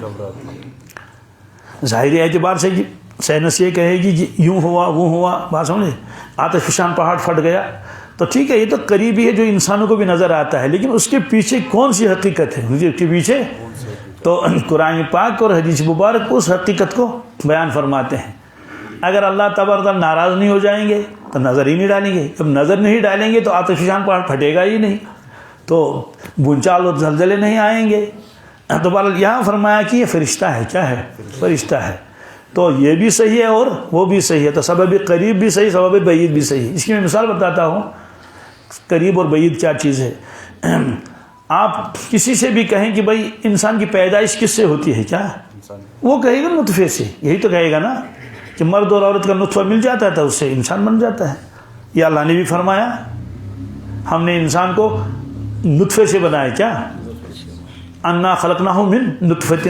ظاہری اعتبار سے سائنس یہ کہے گی کہ یوں ہوا وہ ہوا، بات سمجھے. آتش فشان پہاڑ پھٹ گیا تو ٹھیک ہے، یہ تو قریبی ہے جو انسانوں کو بھی نظر آتا ہے، لیکن اس کے پیچھے کون سی حقیقت ہے؟ اس کے پیچھے تو قرآن پاک اور حدیث مبارک اس حقیقت کو بیان فرماتے ہیں. اگر اللہ تبارک تعالیٰ ناراض نہیں ہو جائیں گے تو نظر ہی نہیں ڈالیں گے. جب نظر نہیں ڈالیں گے تو آتش فشان پہاڑ پھٹے گا ہی نہیں، تو بھونچال اور زلزلے نہیں آئیں گے. تو بہرحال یہاں فرمایا کہ یہ فرشتہ ہے. کیا ہے؟ فرشتہ ہے. تو یہ بھی صحیح ہے اور وہ بھی صحیح ہے. تو سبب قریب بھی صحیح، سبب بعید بھی صحیح. اس کی میں مثال بتاتا ہوں. قریب اور بعید کیا چیز ہے. آپ کسی سے بھی کہیں کہ بھائی انسان کی پیدائش کس سے ہوتی ہے، کیا وہ کہے گا نطفے سے. یہی تو کہے گا نا کہ مرد اور عورت کا نطفہ مل جاتا ہے تو اس سے انسان بن جاتا ہے. یہ اللہ نے بھی فرمایا ہم نے انسان کو نطفے سے بنایا. کیا؟ انا خلقناہ من نطفۃ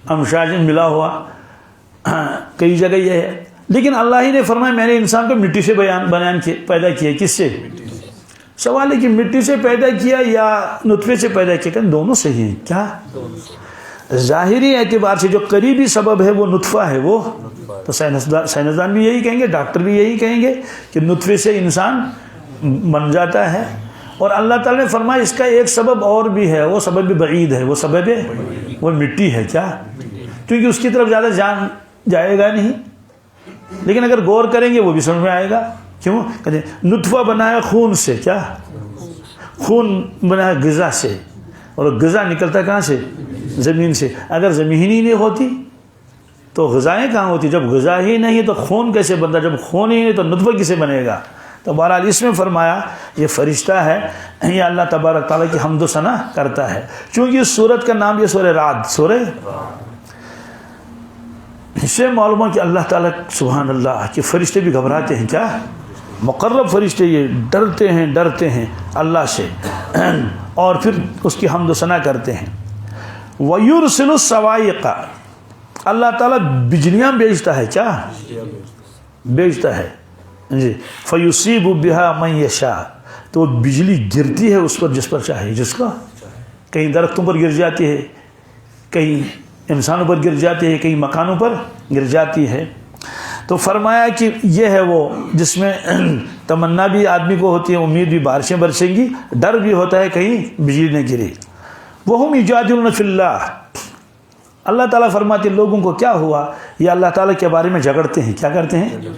امشاج ملا ہوا. کئی جگہ یہ ہے، لیکن اللہ ہی نے فرمایا میں نے انسان کو مٹی سے پیدا کیا. کس سے؟ سوال ہے کہ مٹی سے پیدا کیا یا نطفے سے پیدا کیا؟ کہ دونوں صحیح ہیں. کیا؟ ظاہری اعتبار سے جو قریبی سبب ہے وہ نطفہ ہے. وہ تو سائنسدان بھی یہی کہیں گے، ڈاکٹر بھی یہی کہیں گے کہ نطفے سے انسان بن جاتا ہے. اور اللہ تعالیٰ نے فرمایا اس کا ایک سبب اور بھی ہے، وہ سبب بعید ہے. وہ سبب وہ مٹی ہے. کیا؟ کیونکہ اس کی طرف زیادہ جان جائے گا نہیں، لیکن اگر غور کریں گے وہ بھی سمجھ میں آئے گا. کیوں؟ کہتے ہیں نطفہ بنایا خون سے. کیا؟ خون بنایا غذا سے، اور غذا نکلتا کہاں سے؟ زمین سے. اگر زمین ہی نہیں ہوتی تو غذائیں کہاں ہوتی؟ جب غذا ہی نہیں تو خون کیسے بنتا؟ جب خون ہی نہیں تو نطفہ کسے بنے گا؟ تو بہرحال اس میں فرمایا یہ فرشتہ ہے، یہ اللہ تبارک تعالیٰ کی حمد و ثنا کرتا ہے. چونکہ اس سورت کا نام یہ سورہ رعد، سورہ اس سے معلوم ہے کہ اللہ تعالیٰ سبحان اللہ کہ فرشتے بھی گھبراتے ہیں. کیا؟ مقرب فرشتے یہ ڈرتے ہیں اللہ سے، اور پھر اس کی حمد و ثنا کرتے ہیں. وَيُرْسِلُ الصَّوَاعِقَ اللہ تعالیٰ بجلیاں بھیجتا ہے. کیا؟ بھیجتا ہے جی. فَيُصِيبُ بِهَا مَن يَشَاءُ تو بجلی گرتی ہے اس پر جس پر چاہے، جس کا کہیں درختوں پر گر جاتی ہے، کہیں انسانوں پر گر جاتی ہے، کئی مکانوں پر گر جاتی ہے. تو فرمایا کہ یہ ہے وہ جس میں تمنا بھی آدمی کو ہوتی ہے، امید بھی بارشیں برسیں گی، ڈر بھی ہوتا ہے کہیں بجلی نہ گرے. وَهُمْ يُجَادِلُونَ فِي اللَّهِ اللہ تعالیٰ فرماتے لوگوں کو کیا ہوا، یہ اللہ تعالیٰ کے بارے میں جھگڑتے ہیں. کیا کرتے ہیں؟ رسول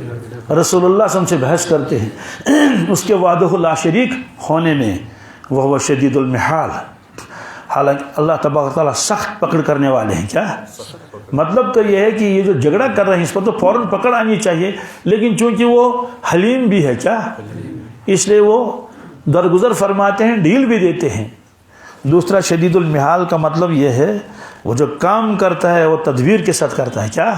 اللہ صلی اللہ علیہ وسلم سے بحث کرتے ہیں اس کے وحدہ لا شریک ہونے میں. وَهُوَ شَدِيدُ الْمِحَالِ حالانکہ اللہ تبارک تعالیٰ سخت پکڑ کرنے والے ہیں. کیا مطلب؟ تو یہ ہے کہ یہ جو جھگڑا کر رہے ہیں اس پر تو فوراً پکڑ آنی چاہیے، لیکن چونکہ وہ حلیم بھی ہے. کیا؟ اس لیے وہ درگزر فرماتے ہیں، ڈھیل بھی دیتے ہیں. دوسرا شدید المحال کا مطلب یہ ہے وہ جو کام کرتا ہے وہ تدبیر کے ساتھ کرتا ہے. کیا؟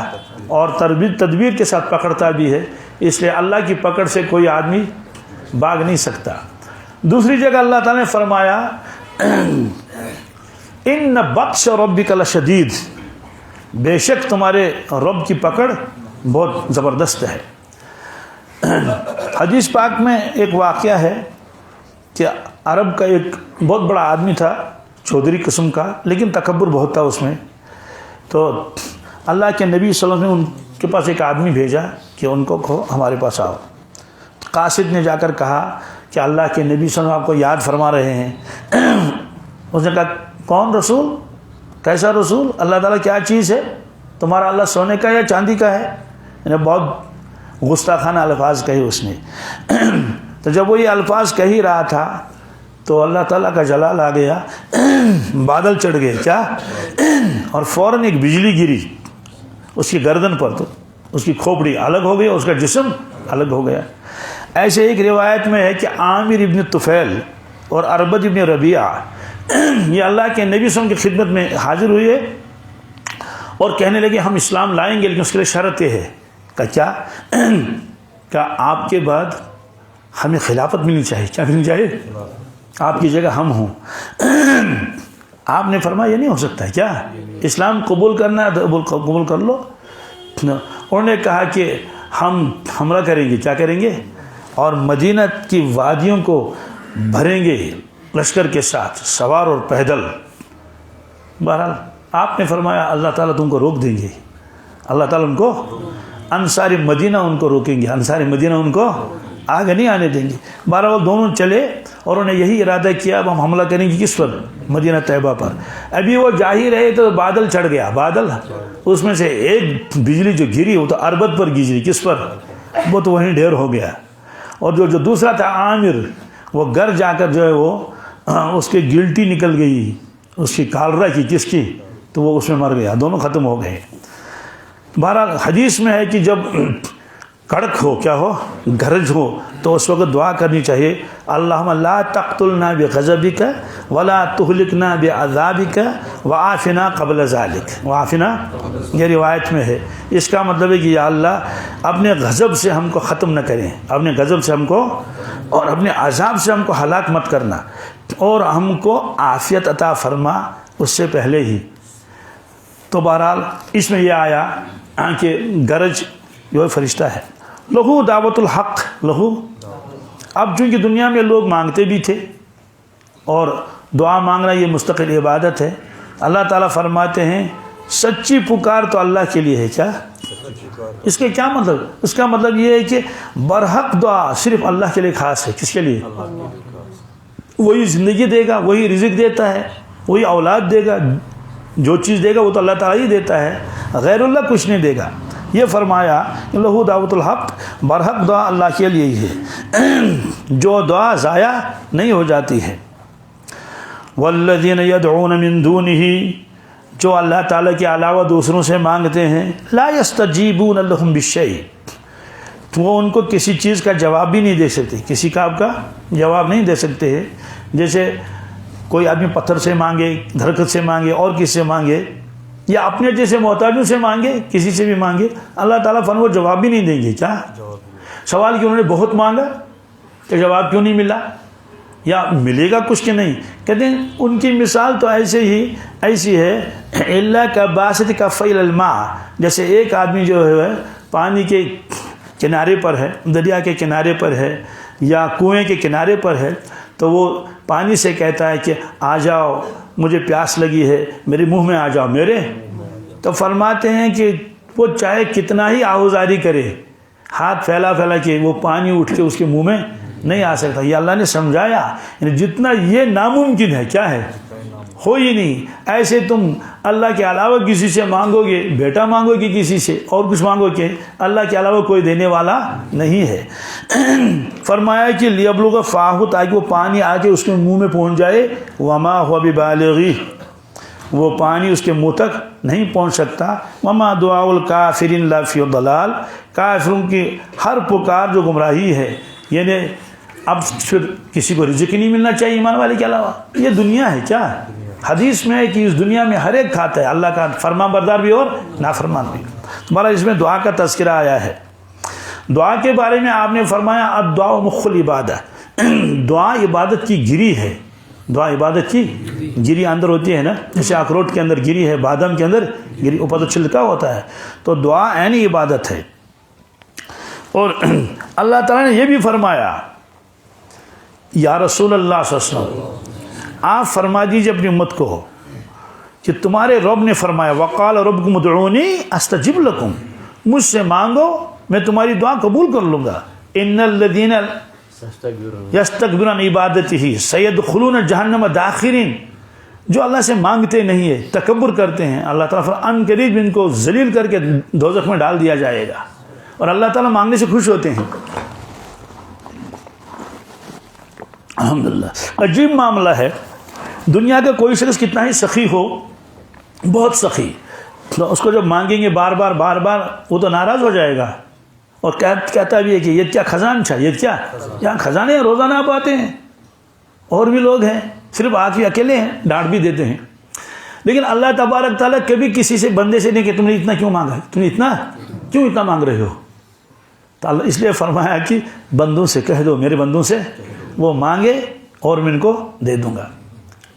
اور تدبیر کے ساتھ پکڑتا بھی ہے. اس لیے اللہ کی پکڑ سے کوئی آدمی بھاگ نہیں سکتا. دوسری جگہ اللہ تعالیٰ نے فرمایا ان بطش ربک لشدید بے شک تمہارے رب کی پکڑ بہت زبردست ہے. حدیث پاک میں ایک واقعہ ہے کہ عرب کا ایک بہت بڑا آدمی تھا، چودھری قسم کا، لیکن تکبر بہت تھا اس میں. تو اللہ کے نبی صلی اللہ علیہ وسلم نے ان کے پاس ایک آدمی بھیجا کہ ان کو کہو ہمارے پاس آؤ. قاصد نے جا کر کہا کہ اللہ کے نبی صلی اللہ علیہ وسلم آپ کو یاد فرما رہے ہیں. اس نے کہا کون رسول؟ کیسا رسول؟ اللہ تعالیٰ کیا چیز ہے؟ تمہارا اللہ سونے کا یا چاندی کا ہے؟ یعنی بہت گستاخانہ الفاظ کہے اس نے. تو جب وہ یہ الفاظ کہی رہا تھا تو اللہ تعالیٰ کا جلال آ گیا، بادل چڑھ گئے. کیا؟ اور فوراً ایک بجلی گری اس کی گردن پر، تو اس کی کھوپڑی الگ ہو گئی، اس کا جسم الگ ہو گیا. ایسے ایک روایت میں ہے کہ عامر ابن طفیل اور اربد ابن ربیعہ یہ اللہ کے نبی صلی اللہ علیہ وسلم کی خدمت میں حاضر ہوئے اور کہنے لگے ہم اسلام لائیں گے لیکن اس کے لیے شرط یہ ہے کہ کیا کہ آپ کے بعد ہمیں خلافت ملنی چاہیے. کیا ملنی چاہیے؟ آپ کی جگہ ہم ہوں. آپ نے فرمایا یہ نہیں ہو سکتا ہے. کیا اسلام قبول کرنا ہے تو قبول کر لو. انہوں نے کہا کہ ہم حملہ کریں گے. کیا کریں گے؟ اور مدینہ کی وادیوں کو بھریں گے لشکر کے ساتھ سوار اور پیدل. بہرحال آپ نے فرمایا اللہ تعالیٰ تم کو روک دیں گے. اللہ تعالیٰ ان کو انصار مدینہ ان کو روکیں گے. انصار مدینہ ان کو آگے نہیں آنے دیں گے. بہرحال دونوں چلے اور انہوں نے یہی ارادہ کیا اب ہم حملہ کریں گے کس پر؟ مدینہ طیبہ پر. ابھی وہ جا ہی رہے تو بادل چڑھ گیا. بادل اس میں سے ایک بجلی جو گری وہ تو اربد پر گری. کس پر؟ وہ تو وہیں ڈھیر ہو گیا. اور جو دوسرا تھا عامر وہ گھر جا کر جو ہے وہ اس کے گلٹی نکل گئی اس کی کالرا کی. کس کی؟ تو وہ اس میں مر گیا. دونوں ختم ہو گئے. بہرحال حدیث میں ہے کہ جب کڑک ہو کیا ہو گرج ہو تو اس وقت دعا کرنی چاہیے اللہم لا تقتلنا بغضبک ولا تہلکنا بعذابک وعافنا قبل ذالک. وعافنا یہ روایت میں ہے. اس کا مطلب ہے کہ یا اللہ اپنے غضب سے ہم کو ختم نہ کریں. اپنے غضب سے ہم کو اور اپنے عذاب سے ہم کو ہلاک مت کرنا اور ہم کو عافیت عطا فرما اس سے پہلے ہی. تو بہرحال اس میں یہ آیا کہ گرج جو ہے فرشتہ ہے. لہو دعوت الحق. لہو اب چونکہ دنیا میں لوگ مانگتے بھی تھے اور دعا مانگنا یہ مستقل عبادت ہے. اللہ تعالیٰ فرماتے ہیں سچی پکار تو اللہ کے لیے ہے. کیا اس کے کیا مطلب؟ اس کا مطلب یہ ہے کہ برحق دعا صرف اللہ کے لیے خاص ہے. کس کے لیے؟ وہی زندگی دے گا, وہی رزق دیتا ہے, وہی اولاد دے گا. جو چیز دے گا وہ تو اللہ تعالیٰ ہی دیتا ہے, غیر اللہ کچھ نہیں دے گا. یہ فرمایا کہ لہو دعوت الحق برحق دعا اللہ کے لیے ہی ہے جو دعا ضائع نہیں ہو جاتی ہے. والذین یدعون من دونہ جو اللہ تعالیٰ کے علاوہ دوسروں سے مانگتے ہیں لا یستجیبون لہم بالشیء وہ ان کو کسی چیز کا جواب بھی نہیں دے سکتے. کسی کام کا جواب نہیں دے سکتے ہیں. جیسے کوئی آدمی پتھر سے مانگے, درخت سے مانگے اور کسی سے مانگے یا اپنے جیسے محتاجوں سے مانگے, کسی سے بھی مانگے, اللہ تعالیٰ فن وہ جواب بھی نہیں دیں گے. کیا سوال کہ انہوں نے بہت مانگا کہ جواب کیوں نہیں ملا یا ملے گا کچھ کہ نہیں. کہتے ہیں ان کی مثال تو ایسی ہے اللہ کا باسط کا فیل الماء جیسے ایک آدمی جو ہے پانی کے کنارے پر ہے, دریا کے کنارے پر ہے یا کنویں کے کنارے پر ہے تو وہ پانی سے کہتا ہے کہ آ جاؤ مجھے پیاس لگی ہے میرے منہ میں آ جاؤ میرے. تو فرماتے ہیں کہ وہ چاہے کتنا ہی آہوزاری کرے ہاتھ پھیلا پھیلا کے وہ پانی اٹھ کے اس کے منہ میں نہیں آ سکتا. یہ اللہ نے سمجھایا یعنی جتنا یہ ناممکن ہے کیا ہے ہو ہی نہیں. ایسے تم اللہ کے علاوہ کسی سے مانگو گے, بیٹا مانگو گے کسی سے اور کچھ مانگو کہ اللہ کے علاوہ کوئی دینے والا نہیں ہے. فرمایا کہ لیبلغ فاہ تاکہ وہ پانی آ کے اس کے منہ میں پہنچ جائے. وما هو ببالغہ وہ پانی اس کے منہ تک نہیں پہنچ سکتا. وما دعاء الکافرین الا فی ضلال کافروں کی ہر پکار جو گمراہی ہے. یعنی اب پھر کسی کو رزق نہیں ملنا چاہیے ایمان والے کے علاوہ. یہ دنیا ہے کیا؟ حدیث میں ہے کہ اس دنیا میں ہر ایک کھاتا ہے, اللہ کا فرما بردار بھی اور نافرمان بھی. تمہارا اس میں دعا کا تذکرہ آیا ہے. دعا کے بارے میں آپ نے فرمایا اب دعا مخ العبادہ دعا عبادت کی گری ہے. دعا عبادت کی گری اندر ہوتی ہے نا, جیسے اخروٹ کے اندر گری ہے, بادام کے اندر گری اوپر تو چھلکا ہوتا ہے. تو دعا عین عبادت ہے. اور اللہ تعالیٰ نے یہ بھی فرمایا یا رسول اللہ صلی اللہ علیہ وسلم آپ فرما دیجیے اپنی امت کو کہ تمہارے رب نے فرمایا وقال ربکم ادعونی استجب لکم مجھ سے مانگو میں تمہاری دعا قبول کر لوں گا. ان الذین یستکبرون عن عبادتہ سیدخلون جہنم داخرین جو اللہ سے مانگتے نہیں ہے تکبر کرتے ہیں اللہ تعالیٰ ان قریب ان کو ذلیل کر کے دوزخ میں ڈال دیا جائے گا. اور اللہ تعالیٰ مانگنے سے خوش ہوتے ہیں. الحمدللہ عجیب معاملہ ہے. دنیا کا کوئی شخص کتنا ہی سخی ہو, بہت سخی, تو اس کو جب مانگیں گے بار بار وہ تو ناراض ہو جائے گا. اور کہتا بھی ہے کہ یہ کیا خزان چھا، یہ کیا یہاں خزانے ہیں، روزانہ آپ آتے ہیں، اور بھی لوگ ہیں، صرف آپ ہی اکیلے ہیں، ڈانٹ بھی دیتے ہیں. لیکن اللہ تبارک تعالیٰ کبھی کسی سے بندے سے نہیں کہ تم نے اتنا کیوں مانگا، تم نے اتنا مانگ رہے ہو. تو اللہ اس لیے فرمایا کہ بندوں سے کہہ دو، میرے بندوں سے وہ مانگے اور میں ان کو دے دوں گا.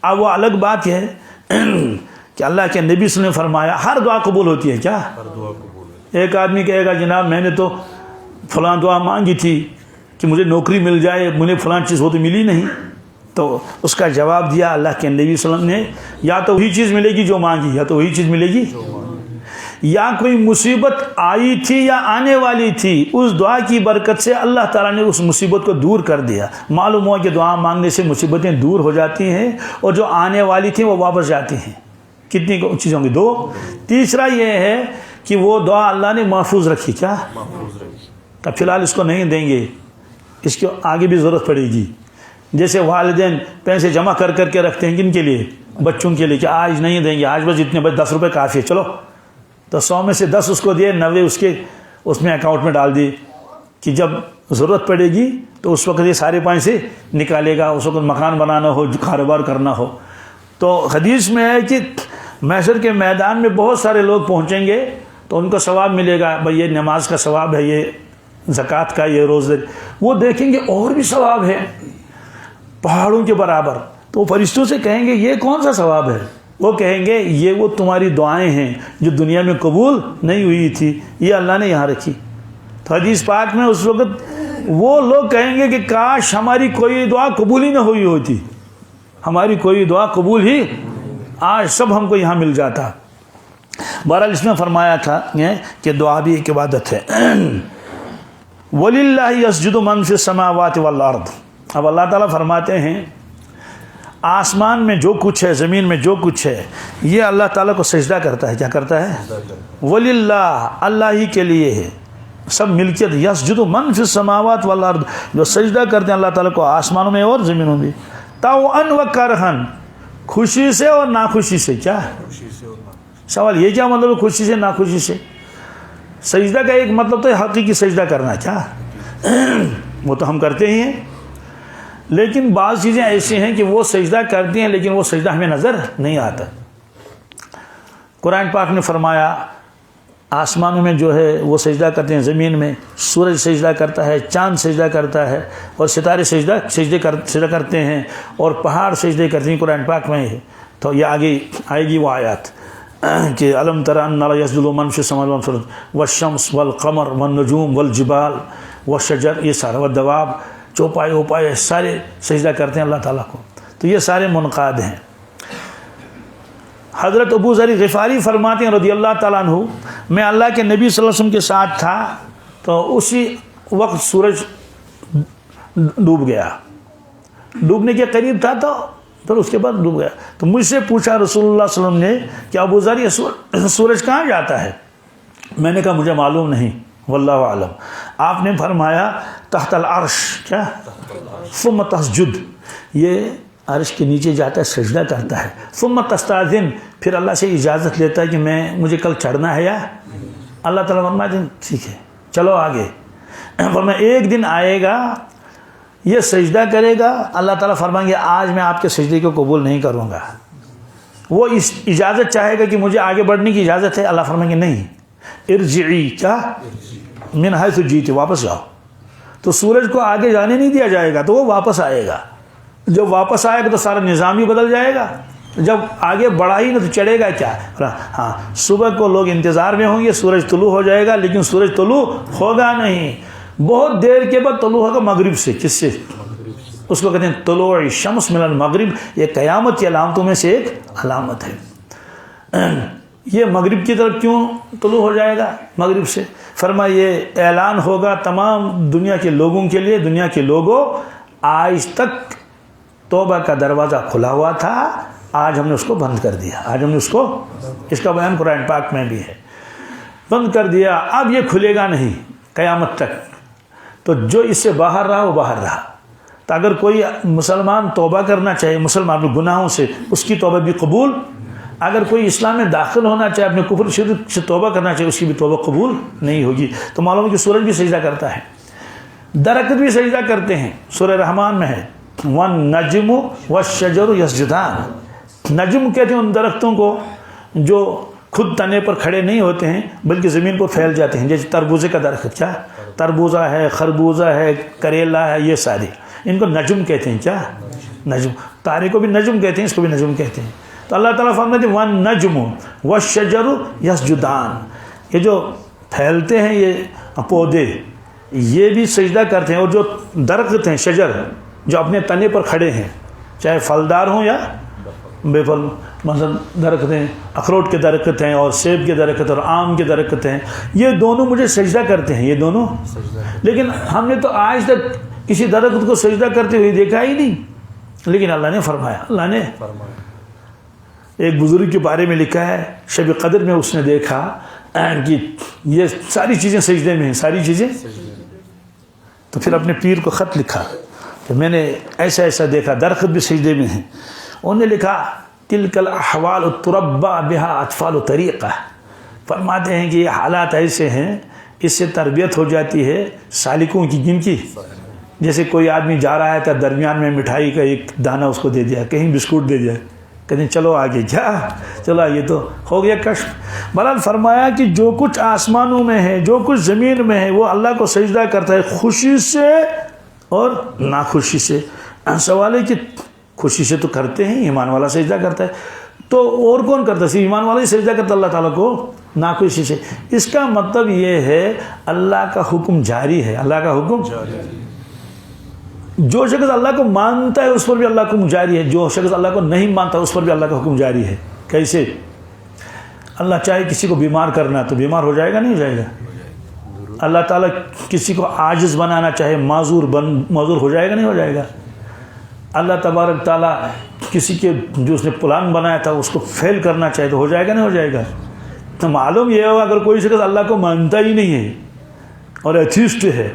اب وہ الگ بات یہ ہے کہ اللہ کے نبی صلی اللہ علیہ وسلم نے فرمایا ہر دعا قبول ہوتی ہے. کیا؟ ایک آدمی کہے گا جناب میں نے تو فلاں دعا مانگی تھی کہ مجھے نوکری مل جائے، مجھے فلاں چیز وہ تو ملی نہیں. تو اس کا جواب دیا اللہ کے نبی صلی اللہ علیہ وسلم نے، یا تو وہی چیز ملے گی جو مانگی، یا تو وہی چیز ملے گی، یا کوئی مصیبت آئی تھی یا آنے والی تھی، اس دعا کی برکت سے اللہ تعالیٰ نے اس مصیبت کو دور کر دیا. معلوم ہوا کہ دعا مانگنے سے مصیبتیں دور ہو جاتی ہیں، اور جو آنے والی تھیں وہ واپس جاتی ہیں. کتنی چیزیں ہوں گی؟ 2. تیسرا یہ ہے کہ وہ دعا اللہ نے محفوظ رکھی. کیا؟ تب فی الحال اس کو نہیں دیں گے، اس کو آگے بھی ضرورت پڑے گی. جیسے والدین پیسے جمع کر کے رکھتے ہیں کن کے لیے؟ بچوں کے لیے، کہ آج نہیں دیں گے، آج بس اتنے، بس 10 روپے کافی ہے، چلو تو 100 میں سے 10 اس کو دیے، 90 اس میں اکاؤنٹ میں ڈال دیے کہ جب ضرورت پڑے گی تو اس وقت یہ سارے پیسے نکالے گا، اس وقت مکان بنانا ہو، کاروبار کرنا ہو. تو حدیث میں ہے کہ محشر کے میدان میں بہت سارے لوگ پہنچیں گے تو ان کو ثواب ملے گا، بھائی یہ نماز کا ثواب ہے، یہ زکوٰۃ کا، یہ روزے. وہ دیکھیں گے اور بھی ثواب ہے پہاڑوں کے برابر. تو فرشتوں سے کہیں گے یہ کون سا ثواب ہے؟ وہ کہیں گے یہ وہ تمہاری دعائیں ہیں جو دنیا میں قبول نہیں ہوئی تھی، یہ اللہ نے یہاں رکھی. تو حدیث پاک میں اس وقت وہ لوگ کہیں گے کہ کاش ہماری کوئی دعا قبول ہی نہ ہوئی ہوتی، ہماری کوئی دعا قبول ہی، آج سب ہم کو یہاں مل جاتا. بہرحال اس میں فرمایا تھا کہ دعا بھی ایک عبادت ہے. وَلِلَّهِ يَسْجُدُ مَنْ فِي السَّمَاوَاتِ وَالْأَرْضِ. اب اللہ تعالیٰ فرماتے ہیں آسمان میں جو کچھ ہے، زمین میں جو کچھ ہے، یہ اللہ تعالیٰ کو سجدہ کرتا ہے. کیا کرتا ہے؟ وَلِلَّهِ، اللہ ہی کے لیے ہے سب ملکیت. يَسْجُدُ مَنْ فِي السَّمَاوَاتِ وَالْأَرْضِ، جو سجدہ کرتے ہیں اللہ تعالیٰ کو آسمانوں میں اور زمینوں میں. طَوْعًا وَكَرْهًا، خوشی سے اور ناخوشی سے. کیا سوال؟ یہ کیا مطلب خوشی سے ناخوشی سے؟ سجدہ کا ایک مطلب تو حقیقی سجدہ کرنا. کیا وہ تو ہم کرتے ہی ہیں، لیکن بعض چیزیں ایسی ہیں کہ وہ سجدہ کرتی ہیں لیکن وہ سجدہ ہمیں نظر نہیں آتا. قرآن پاک نے فرمایا آسمانوں میں جو ہے وہ سجدہ کرتے ہیں، زمین میں سورج سجدہ کرتا ہے، چاند سجدہ کرتا ہے، اور ستارے سجدہ کرتے ہیں، اور پہاڑ سجدے کرتے ہیں. قرآن پاک میں ہے. تو یہ آگے آئے گی وہ آیات کہ الم تر ان لا یسجد من فی السماوات والشمس والقمر والنجوم والجبال والشجر، یہ سارا والدواب، چوپائے اوپائے سارے سجدہ کرتے ہیں اللہ تعالیٰ کو. تو یہ سارے منقاد ہیں. حضرت ابو ذر غفاری فرماتے ہیں رضی اللہ تعالیٰ عنہ، میں اللہ کے نبی صلی اللہ علیہ وسلم کے ساتھ تھا تو اسی وقت سورج ڈوب گیا، ڈوبنے کے قریب تھا تو پھر اس کے بعد ڈوب گیا. تو مجھ سے پوچھا رسول اللہ صلی اللہ علیہ وسلم نے کہ ابو ذر یہ سورج کہاں جاتا ہے؟ میں نے کہا مجھے معلوم نہیں، واللہ اعلم. آپ نے فرمایا تحت العرش. کیا؟ ثم تسجد، یہ عرش کے نیچے جاتا ہے، سجدہ کرتا ہے. ثم تستاذن، پھر اللہ سے اجازت لیتا ہے کہ مجھے کل چڑھنا ہے، یا اللہ تعالیٰ فرماتے ہیں ٹھیک ہے چلو آگے. فرمایا ایک دن آئے گا یہ سجدہ کرے گا، اللہ تعالیٰ فرمائیں گے آج میں آپ کے سجدے کو قبول نہیں کروں گا. وہ اجازت چاہے گا کہ مجھے آگے بڑھنے کی اجازت ہے، اللہ فرمائیں گے نہیں، ارجعی، کیا من حیث جیت، واپس جاؤ. تو سورج کو آگے جانے نہیں دیا جائے گا، تو وہ واپس آئے گا. جب واپس آئے گا تو سارا نظام ہی بدل جائے گا. جب آگے بڑھا ہی نہ تو چڑھے گا کیا؟ ہاں صبح کو لوگ انتظار میں ہوں گے، سورج طلوع ہو جائے گا، لیکن سورج طلوع ہوگا نہیں. بہت دیر کے بعد طلوع ہوگا مغرب سے. کس سے؟ اس کو کہتے ہیں طلوع الشمس من المغرب. یہ قیامت کی علامتوں میں سے ایک علامت ہے. یہ مغرب کی طرف کیوں طلوع ہو جائے گا؟ مغرب سے. فرمایا یہ اعلان ہوگا تمام دنیا کے لوگوں کے لیے، دنیا کے لوگوں آج تک توبہ کا دروازہ کھلا ہوا تھا، آج ہم نے اس کو بند کر دیا. آج ہم نے اس کا بیان قرآن پاک میں بھی ہے، بند کر دیا. اب یہ کھلے گا نہیں قیامت تک. تو جو اس سے باہر رہا وہ باہر رہا. تو اگر کوئی مسلمان توبہ کرنا چاہے مسلمان گناہوں سے، اس کی توبہ بھی قبول اگر کوئی اسلام میں داخل ہونا چاہے، اپنے کفر شرک سے توبہ کرنا چاہے، اس کی بھی توبہ قبول نہیں ہوگی۔ تو معلوم ہے کہ سورج بھی سجدہ کرتا ہے، درخت بھی سجدہ کرتے ہیں۔ سورہ رحمان میں ہے وَالنَّجْمُ وَالشَّجَرُ يَسْجُدَانِ، نجم کہتے ہیں ان درختوں کو جو خود تنے پر کھڑے نہیں ہوتے ہیں بلکہ زمین پر پھیل جاتے ہیں، جیسے تربوزے کا درخت، کیا تربوزہ ہے، خربوزہ ہے، کریلا ہے، یہ سارے ان کو نجم کہتے ہیں۔ کیا نجم؟ تارے کو بھی نجم کہتے ہیں، اس کو بھی نجم کہتے ہیں۔ تو اللہ تعالیٰ فرماتے ہیں وَالنَّجْمُ وَالشَّجَرُ يَسْجُدَانِ، یہ جو پھیلتے ہیں یہ پودے یہ بھی سجدہ کرتے ہیں، اور جو درخت ہیں شجر جو اپنے تنے پر کھڑے ہیں، چاہے پھلدار ہوں یا بے پھل، مثلا درخت ہیں، اخروٹ کے درخت ہیں اور سیب کے درخت اور آم کے درخت ہیں، یہ دونوں مجھے سجدہ کرتے ہیں، یہ دونوں۔ لیکن ہم نے تو آج تک کسی درخت کو سجدہ کرتے ہوئے دیکھا ہی نہیں، لیکن اللہ نے فرمایا، اللہ نے ایک بزرگ کے بارے میں لکھا ہے شب قدر میں اس نے دیکھا کہ یہ ساری چیزیں سجدے میں ہیں، ساری چیزیں، تو پھر اپنے پیر کو خط لکھا کہ میں نے ایسا ایسا دیکھا، درخت بھی سجدے میں ہیں۔ انہوں نے لکھا تلک الاحوال تربا بہا اطفال طریقہ، فرماتے ہیں کہ یہ حالات ایسے ہیں، اس سے تربیت ہو جاتی ہے سالکوں کی، جن کی جیسے کوئی آدمی جا رہا ہے تو درمیان میں مٹھائی کا ایک دانہ اس کو دے دیا، کہیں بسکٹ دے دیا، کہتے ہیں چلو آگے، کیا چلو یہ تو ہو گیا کشف۔ بہرحال فرمایا کہ جو کچھ آسمانوں میں ہے، جو کچھ زمین میں ہے، وہ اللہ کو سجدہ کرتا ہے، خوشی سے اور ناخوشی سے۔ سوال ہے کہ خوشی سے تو کرتے ہیں، ایمان والا سجدہ کرتا ہے، تو اور کون کرتا ہے؟ صرف ایمان والا ہی سجدہ کرتا ہے اللہ تعالیٰ کو، ناخوشی سے۔ اس کا مطلب یہ ہے اللہ کا حکم جاری ہے، اللہ کا حکم جاری ہے۔ جو شخص اللہ کو مانتا ہے اس پر بھی اللہ کا حکم جاری ہے، جو شخص اللہ کو نہیں مانتا اس پر بھی اللہ کا حکم جاری ہے۔ کیسے؟ اللہ چاہے کسی کو بیمار کرنا تو بیمار ہو جائے گا، نہیں ہو جائے گا؟ اللہ تعالیٰ کسی کو عاجز بنانا چاہے معذور ہو جائے گا، نہیں ہو جائے گا؟ اللہ تبارک تعالیٰ کسی کے جو اس نے پلان بنایا تھا اس کو فیل کرنا چاہے تو ہو جائے گا، نہیں ہو جائے گا؟ تو معلوم یہ ہوگا اگر کوئی شخص اللہ کو مانتا ہی نہیں ہے اور ایتھیسٹ ہے،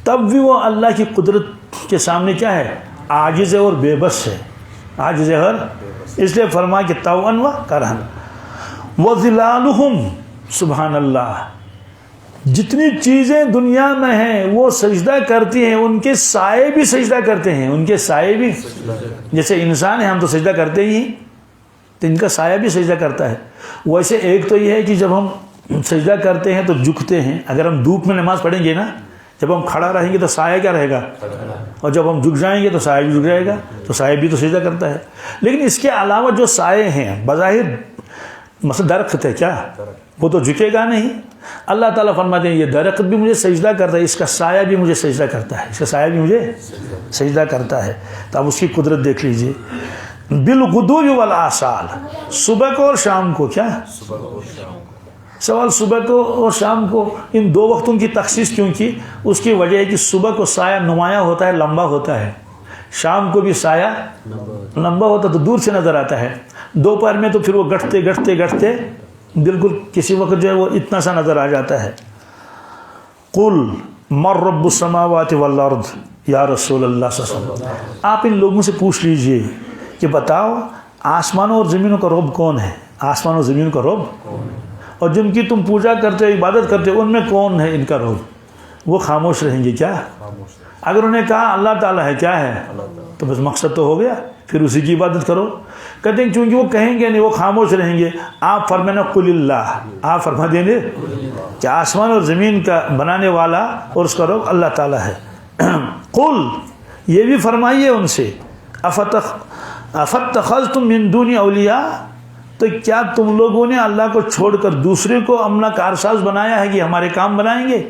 تب بھی وہ اللہ کی قدرت کے سامنے کیا ہے؟ عاجز ہے اور بے بس ہے، عاجز ہے اور اس لیے فرمایا کہ طوعاً و کرہاً وظلالہم، سبحان اللہ، جتنی چیزیں دنیا میں ہیں وہ سجدہ کرتی ہیں، ان کے سائے بھی سجدہ کرتے ہیں، ان کے سائے بھی، جیسے انسان ہیں ہم تو سجدہ کرتے ہی ہیں، تو ان کا سایہ بھی سجدہ کرتا ہے۔ ویسے ایک تو یہ ہے کہ جب ہم سجدہ کرتے ہیں تو جھکتے ہیں، اگر ہم دھوپ میں نماز پڑھیں گے نا، جب ہم کھڑا رہیں گے تو سایہ کیا رہے گا، اور جب ہم جھک جائیں گے تو سایہ بھی جھک جائے گا، تو سایہ بھی تو سجدہ کرتا ہے۔ لیکن اس کے علاوہ جو سائے ہیں بظاہر مثلا درخت ہے، کیا وہ تو جھکے گا نہیں؟ اللہ تعالیٰ فرماتے ہیں یہ درخت بھی مجھے سجدہ کرتا ہے، اس کا سایہ بھی مجھے سجدہ کرتا ہے، اس کا سایہ بھی مجھے سجدہ کرتا ہے۔ تو اب اس کی قدرت دیکھ لیجئے، بالغدو والآصال، صبح کو اور شام کو، کیا سوال صبح کو اور شام کو ان دو وقتوں کی تخصیص کیوں کی؟ اس کی وجہ ہے کہ صبح کو سایہ نمایاں ہوتا ہے، لمبا ہوتا ہے، شام کو بھی سایہ لمبا ہوتا ہے تو دور سے نظر آتا ہے، دوپہر میں تو پھر وہ گھٹتے گھٹتے گھٹتے بالکل کسی وقت جو ہے وہ اتنا سا نظر آ جاتا ہے۔ قل من رب السماوات والارض، یا رسول اللہ صلی اللہ علیہ وسلم، آپ ان لوگوں سے پوچھ لیجئے کہ بتاؤ آسمانوں اور زمینوں کا رب کون ہے؟ آسمان اور زمین کا رب، اور جن کی تم پوجا کرتے ہو، عبادت کرتے ہو، ان میں کون ہے ان کا رب؟ وہ خاموش رہیں گے۔ کیا اگر انہیں کہا اللہ تعالیٰ ہے، کیا ہے، تو بس مقصد تو ہو گیا، پھر اسی کی عبادت کرو۔ کہتے ہیں چونکہ وہ کہیں گے نہیں، وہ خاموش رہیں گے، آپ فرمانا قل اللہ، آپ فرما دیں گے کہ آسمان اور زمین کا بنانے والا اور اس کا رب اللہ تعالیٰ ہے۔ قل، یہ بھی فرمائیے ان سے، افتخذتم من دون اولیاء، تو کیا تم لوگوں نے اللہ کو چھوڑ کر دوسرے کو اپنا کارساز بنایا ہے کہ ہمارے کام بنائیں گے،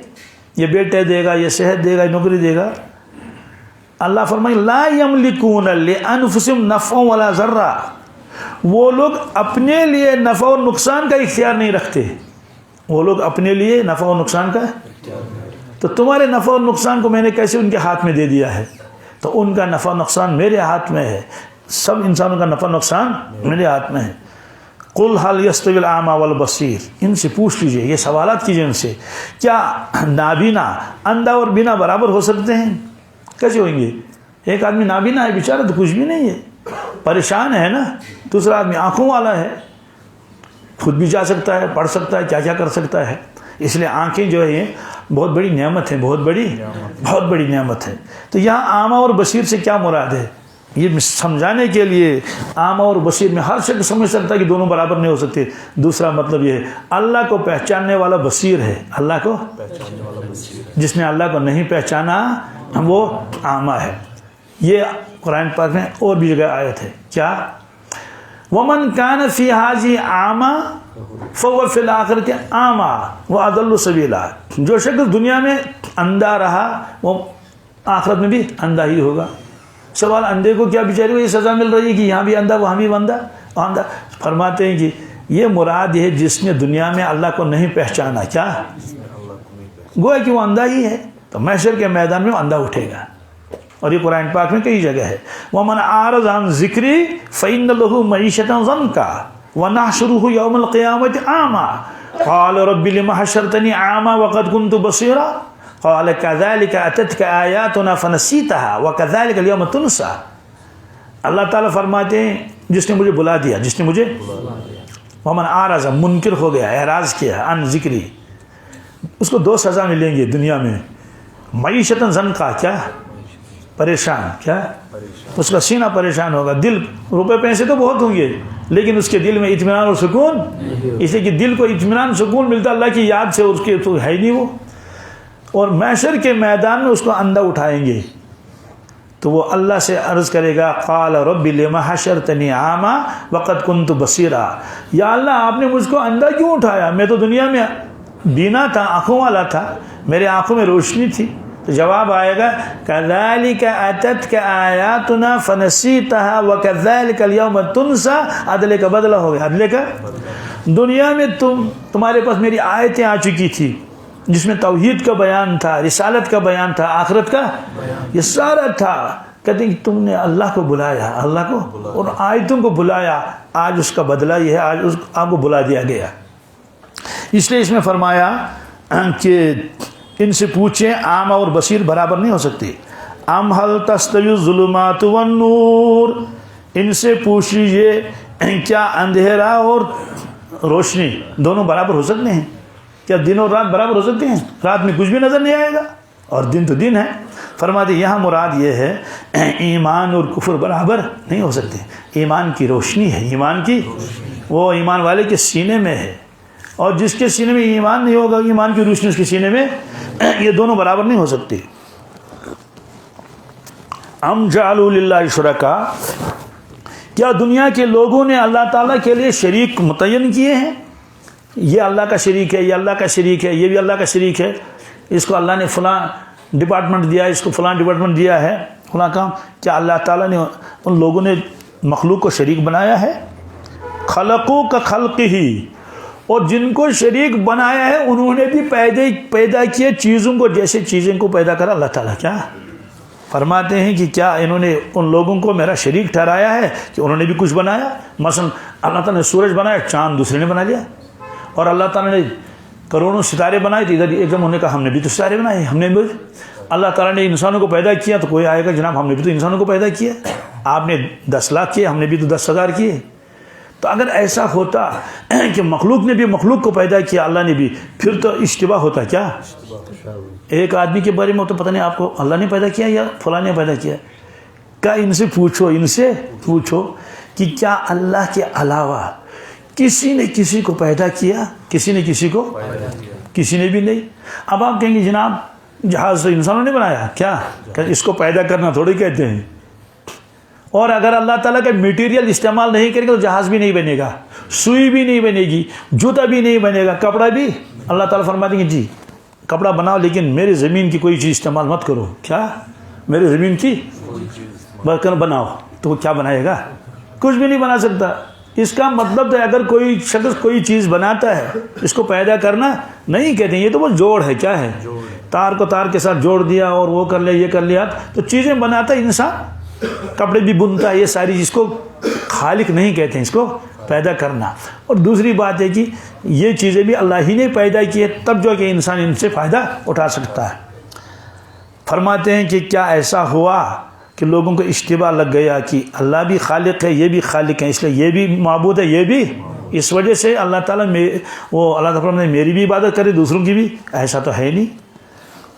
یہ بیٹے دے گا، یہ صحت دے گا، یہ نوکری دے گا؟ اللہ فرمائے لا یملکون لانفسہم نفعا ولا ضرا، وہ لوگ اپنے لیے نفع و نقصان کا اختیار نہیں رکھتے، وہ لوگ اپنے لیے نفع و نقصان کا، تو تمہارے نفع و نقصان کو میں نے کیسے ان کے ہاتھ میں دے دیا ہے؟ تو ان کا نفع و نقصان میرے ہاتھ میں ہے، سب انسانوں کا نفع و نقصان میرے ہاتھ میں ہے۔ قل هل يستوي الاعمى والبصير، ان سے پوچھ لیجئے، یہ سوالات کیجئے ان سے، کیا نابینا اندھا اور بینا برابر ہو سکتے ہیں؟ کیسے ہوئیں گے؟ ایک آدمی نابینا ہے بیچارہ تو کچھ بھی نہیں ہے، پریشان ہے نا، دوسرا آدمی آنکھوں والا ہے خود بھی جا سکتا ہے، پڑھ سکتا ہے، کیا کیا کر سکتا ہے. اس لیے آنکھیں جو ہے یہ بہت بڑی نعمت ہے، بہت بڑی نعمت ہے. تو یہاں اعمیٰ اور بصیر سے کیا مراد ہے؟ یہ سمجھانے کے لیے اعمیٰ اور بصیر میں ہر شخص سمجھ سکتا ہے کہ دونوں برابر نہیں ہو سکتے. دوسرا مطلب یہ ہے اللہ کو پہچاننے والا بصیر ہے، اللہ کو جس نے اللہ کو نہیں پہچانا وہ اعمیٰ ہے. یہ قرآن پاک میں اور بھی جگہ آیت ہے. کیا؟ وَمَنْ كَانَ فِي هَذِهِ أَعْمَى فَهُوَ فِي الْآخِرَةِ أَعْمَى وَأَضَلُّ سَبِيلًا. جو شخص دنیا میں اندھا رہا وہ آخرت میں بھی اندھا ہی ہوگا. سوال اندھے کو کیا بیچارے کو یہ سزا مل رہی ہے کہ یہاں بھی اندھا وہاں بھی اندھا؟ فرماتے ہیں کہ یہ مراد ہے جس نے دنیا میں اللہ کو نہیں پہچانا. کیا؟ گویا کہ وہ اندھا ہی ہے تو محشر کے میدان میں اندھا اٹھے گا. اور یہ قرآن پاک میں کئی جگہ ہے. وَمَنْ أَعْرَضَ عَنْ ذِكْرِي فَإِنَّ لَهُ مَعِيشَةً ضَنْكًا وَنَحْشُرُهُ يَوْمَ الْقِيَامَةِ أَعْمَى قَالَ رَبِّ لِمَ حَشَرْتَنِي أَعْمَى وَقَدْ كُنْتُ بَصِيرًا قَالَ كَذَلِكَ أَتَتْكَ آيَاتُنَا فَنَسِيتَهَا وَكَذَلِكَ الْيَوْمَ تُنْسَى. اللہ تعالیٰ فرماتے ہیں جس نے مجھے بلا دیا، جس نے مجھے وَمَنْ أَعْرَضَ منکر ہو گیا، اعراض کیا عن ذکری، اس کو دو سزا ملیں گے دنیا میں. معیشتاً ضنکا، کیا؟ پریشان. کیا؟ اس کا سینہ پریشان ہوگا. دل، روپے پیسے تو بہت ہوں گے لیکن اس کے دل میں اطمینان اور سکون، اس لیے کہ دل کو اطمینان سکون ملتا اللہ کی یاد سے، اس کے تو ہے ہی نہیں وہ. اور محشر کے میدان میں اس کو اندھا اٹھائیں گے تو وہ اللہ سے عرض کرے گا قال رب لم حشرتنی اعمی وقد كنت بصیرا. یا اللہ آپ نے مجھ کو اندھا کیوں اٹھایا؟ میں تو دنیا میں بینا تھا، آنکھوں والا تھا، میرے آنکھوں میں روشنی تھی. تو جواب آئے گا كذلك أتتك آياتنا فنسيتها وكذلك اليوم تنسى. عدلے کا بدلہ ہو گیا. عدلے کا دنیا میں تمہارے پاس میری آیتیں آ چکی تھی جس میں توحید کا بیان تھا، رسالت کا بیان تھا، آخرت کا یہ سارا تھا. کہتے ہیں کہ تم نے اللہ کو بلایا، اللہ کو اور آیتوں کو بلایا، آج اس کا بدلہ یہ ہے، آج آپ کو بلا دیا گیا. اس لیے اس میں فرمایا کہ ان سے پوچھیں اعمیٰ اور بصیر برابر نہیں ہو سکتے. ام هل تستوی الظلمات والنور، ان سے پوچھ لیجیے کیا اندھیرا اور روشنی دونوں برابر ہو سکتے ہیں؟ کیا دن اور رات برابر ہو سکتے ہیں؟ رات میں کچھ بھی نظر نہیں آئے گا اور دن تو دن ہے. فرماتے یہاں مراد یہ ہے ایمان اور کفر برابر نہیں ہو سکتے. ایمان کی روشنی ہے، ایمان کی وہ ایمان والے کے سینے میں ہے، اور جس کے سینے میں ایمان نہیں ہوگا ایمان کی روشنی اس کے سینے میں، یہ دونوں برابر نہیں ہو سکتے. ام جعلوا للہ شرکا، کیا دنیا کے لوگوں نے اللہ تعالیٰ کے لیے شریک متعین کیے ہیں؟ یہ اللہ کا شریک ہے، یہ اللہ کا شریک ہے، یہ بھی اللہ کا شریک ہے، اس کو اللہ نے فلاں ڈپارٹمنٹ دیا، اس کو فلاں ڈپارٹمنٹ دیا ہے، فلاں کام. کیا اللہ تعالیٰ نے ان لوگوں نے مخلوق کو شریک بنایا ہے؟ خلقو کا خلق ہی، اور جن کو شریک بنایا ہے انہوں نے بھی پیدا کیے چیزوں کو جیسے چیزوں کو پیدا کرا اللہ تعالیٰ. کیا فرماتے ہیں کہ کیا انہوں نے ان لوگوں کو میرا شریک ٹھہرایا ہے کہ انہوں نے بھی کچھ بنایا؟ مثلا اللہ تعالیٰ نے سورج بنایا، چاند دوسرے نے بنا لیا، اور اللہ تعالیٰ نے کروڑوں ستارے بنائے تو ادھر ایک دم انہوں نے کہا ہم نے بھی تو ستارے بنائے، ہم نے بھی. اللہ تعالیٰ نے انسانوں کو پیدا کیا تو کوئی آئے گا جناب ہم نے بھی تو انسانوں کو پیدا کیا، آپ نے 10 لاکھ کیے، ہم نے بھی تو 10,000 کیے. تو اگر ایسا ہوتا کہ مخلوق نے بھی مخلوق کو پیدا کیا اللہ نے بھی، پھر تو اشتباہ ہوتا. کیا ایک آدمی کے بارے میں تو پتہ نہیں آپ کو اللہ نے پیدا کیا یا فلاں نے پیدا کیا. کیا ان سے پوچھو کہ کیا اللہ کے علاوہ کسی نے کسی کو پیدا کیا؟ کسی نے کسی کو کسی نے بھی نہیں. اب آپ کہیں گے جناب جہاز تو انسانوں نے بنایا، کیا اس کو پیدا کرنا تھوڑی کہتے ہیں. اور اگر اللہ تعالیٰ کا میٹیریل استعمال نہیں کرے گا تو جہاز بھی نہیں بنے گا، سوئی بھی نہیں بنے گی، جوتا بھی نہیں بنے گا، کپڑا بھی. اللہ تعالیٰ فرماتے ہیں جی کپڑا بناؤ لیکن میرے زمین کی کوئی چیز استعمال مت کرو. کیا میرے زمین کی برتن بناؤ، تو وہ کیا بنائے گا؟ کچھ بھی نہیں بنا سکتا. اس کا مطلب ہے اگر کوئی شخص کوئی چیز بناتا ہے اس کو پیدا کرنا نہیں کہتے ہیں، یہ تو وہ جوڑ ہے. کیا ہے؟ تار کو تار کے ساتھ جوڑ دیا اور وہ کر لیا یہ کر لیا تو چیزیں بناتا ہے انسان، کپڑے بھی بنتا ہے، یہ ساری چیز کو خالق نہیں کہتے ہیں، اس کو پیدا کرنا. اور دوسری بات ہے کہ یہ چیزیں بھی اللہ ہی نے پیدا کی ہے، تب جو کہ انسان ان سے فائدہ اٹھا سکتا ہے. فرماتے ہیں کہ کیا ایسا ہوا کہ لوگوں کو اشتباہ لگ گیا کہ اللہ بھی خالق ہے یہ بھی خالق ہے، اس لیے یہ بھی معبود ہے یہ بھی اس وجہ سے اللہ تعالیٰ اللہ تعالیٰ نے میری بھی عبادت کرے دوسروں کی بھی، ایسا تو ہے نہیں۔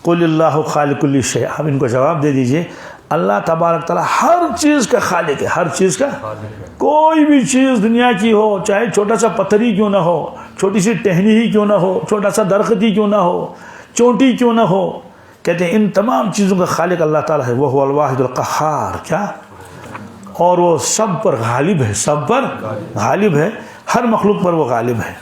قل اللہ خالق کل شیء، آپ ان کو جواب دے دیجئے اللہ تبارک تعالیٰ ہر چیز کا خالق ہے، ہر چیز کا۔ کوئی بھی چیز دنیا کی ہو، چاہے چھوٹا سا پتھر ہی کیوں نہ ہو، چھوٹی سی ٹہنی ہی کیوں نہ ہو، چھوٹا سا درخت ہی کیوں نہ ہو، چونٹی کیوں نہ ہو، کہتے ہیں ان تمام چیزوں کا خالق اللہ تعالیٰ ہے۔ وہ الواحد القہار، کیا؟ اور وہ سب پر غالب ہے، سب پر غالب ہے، ہر مخلوق پر وہ غالب ہے۔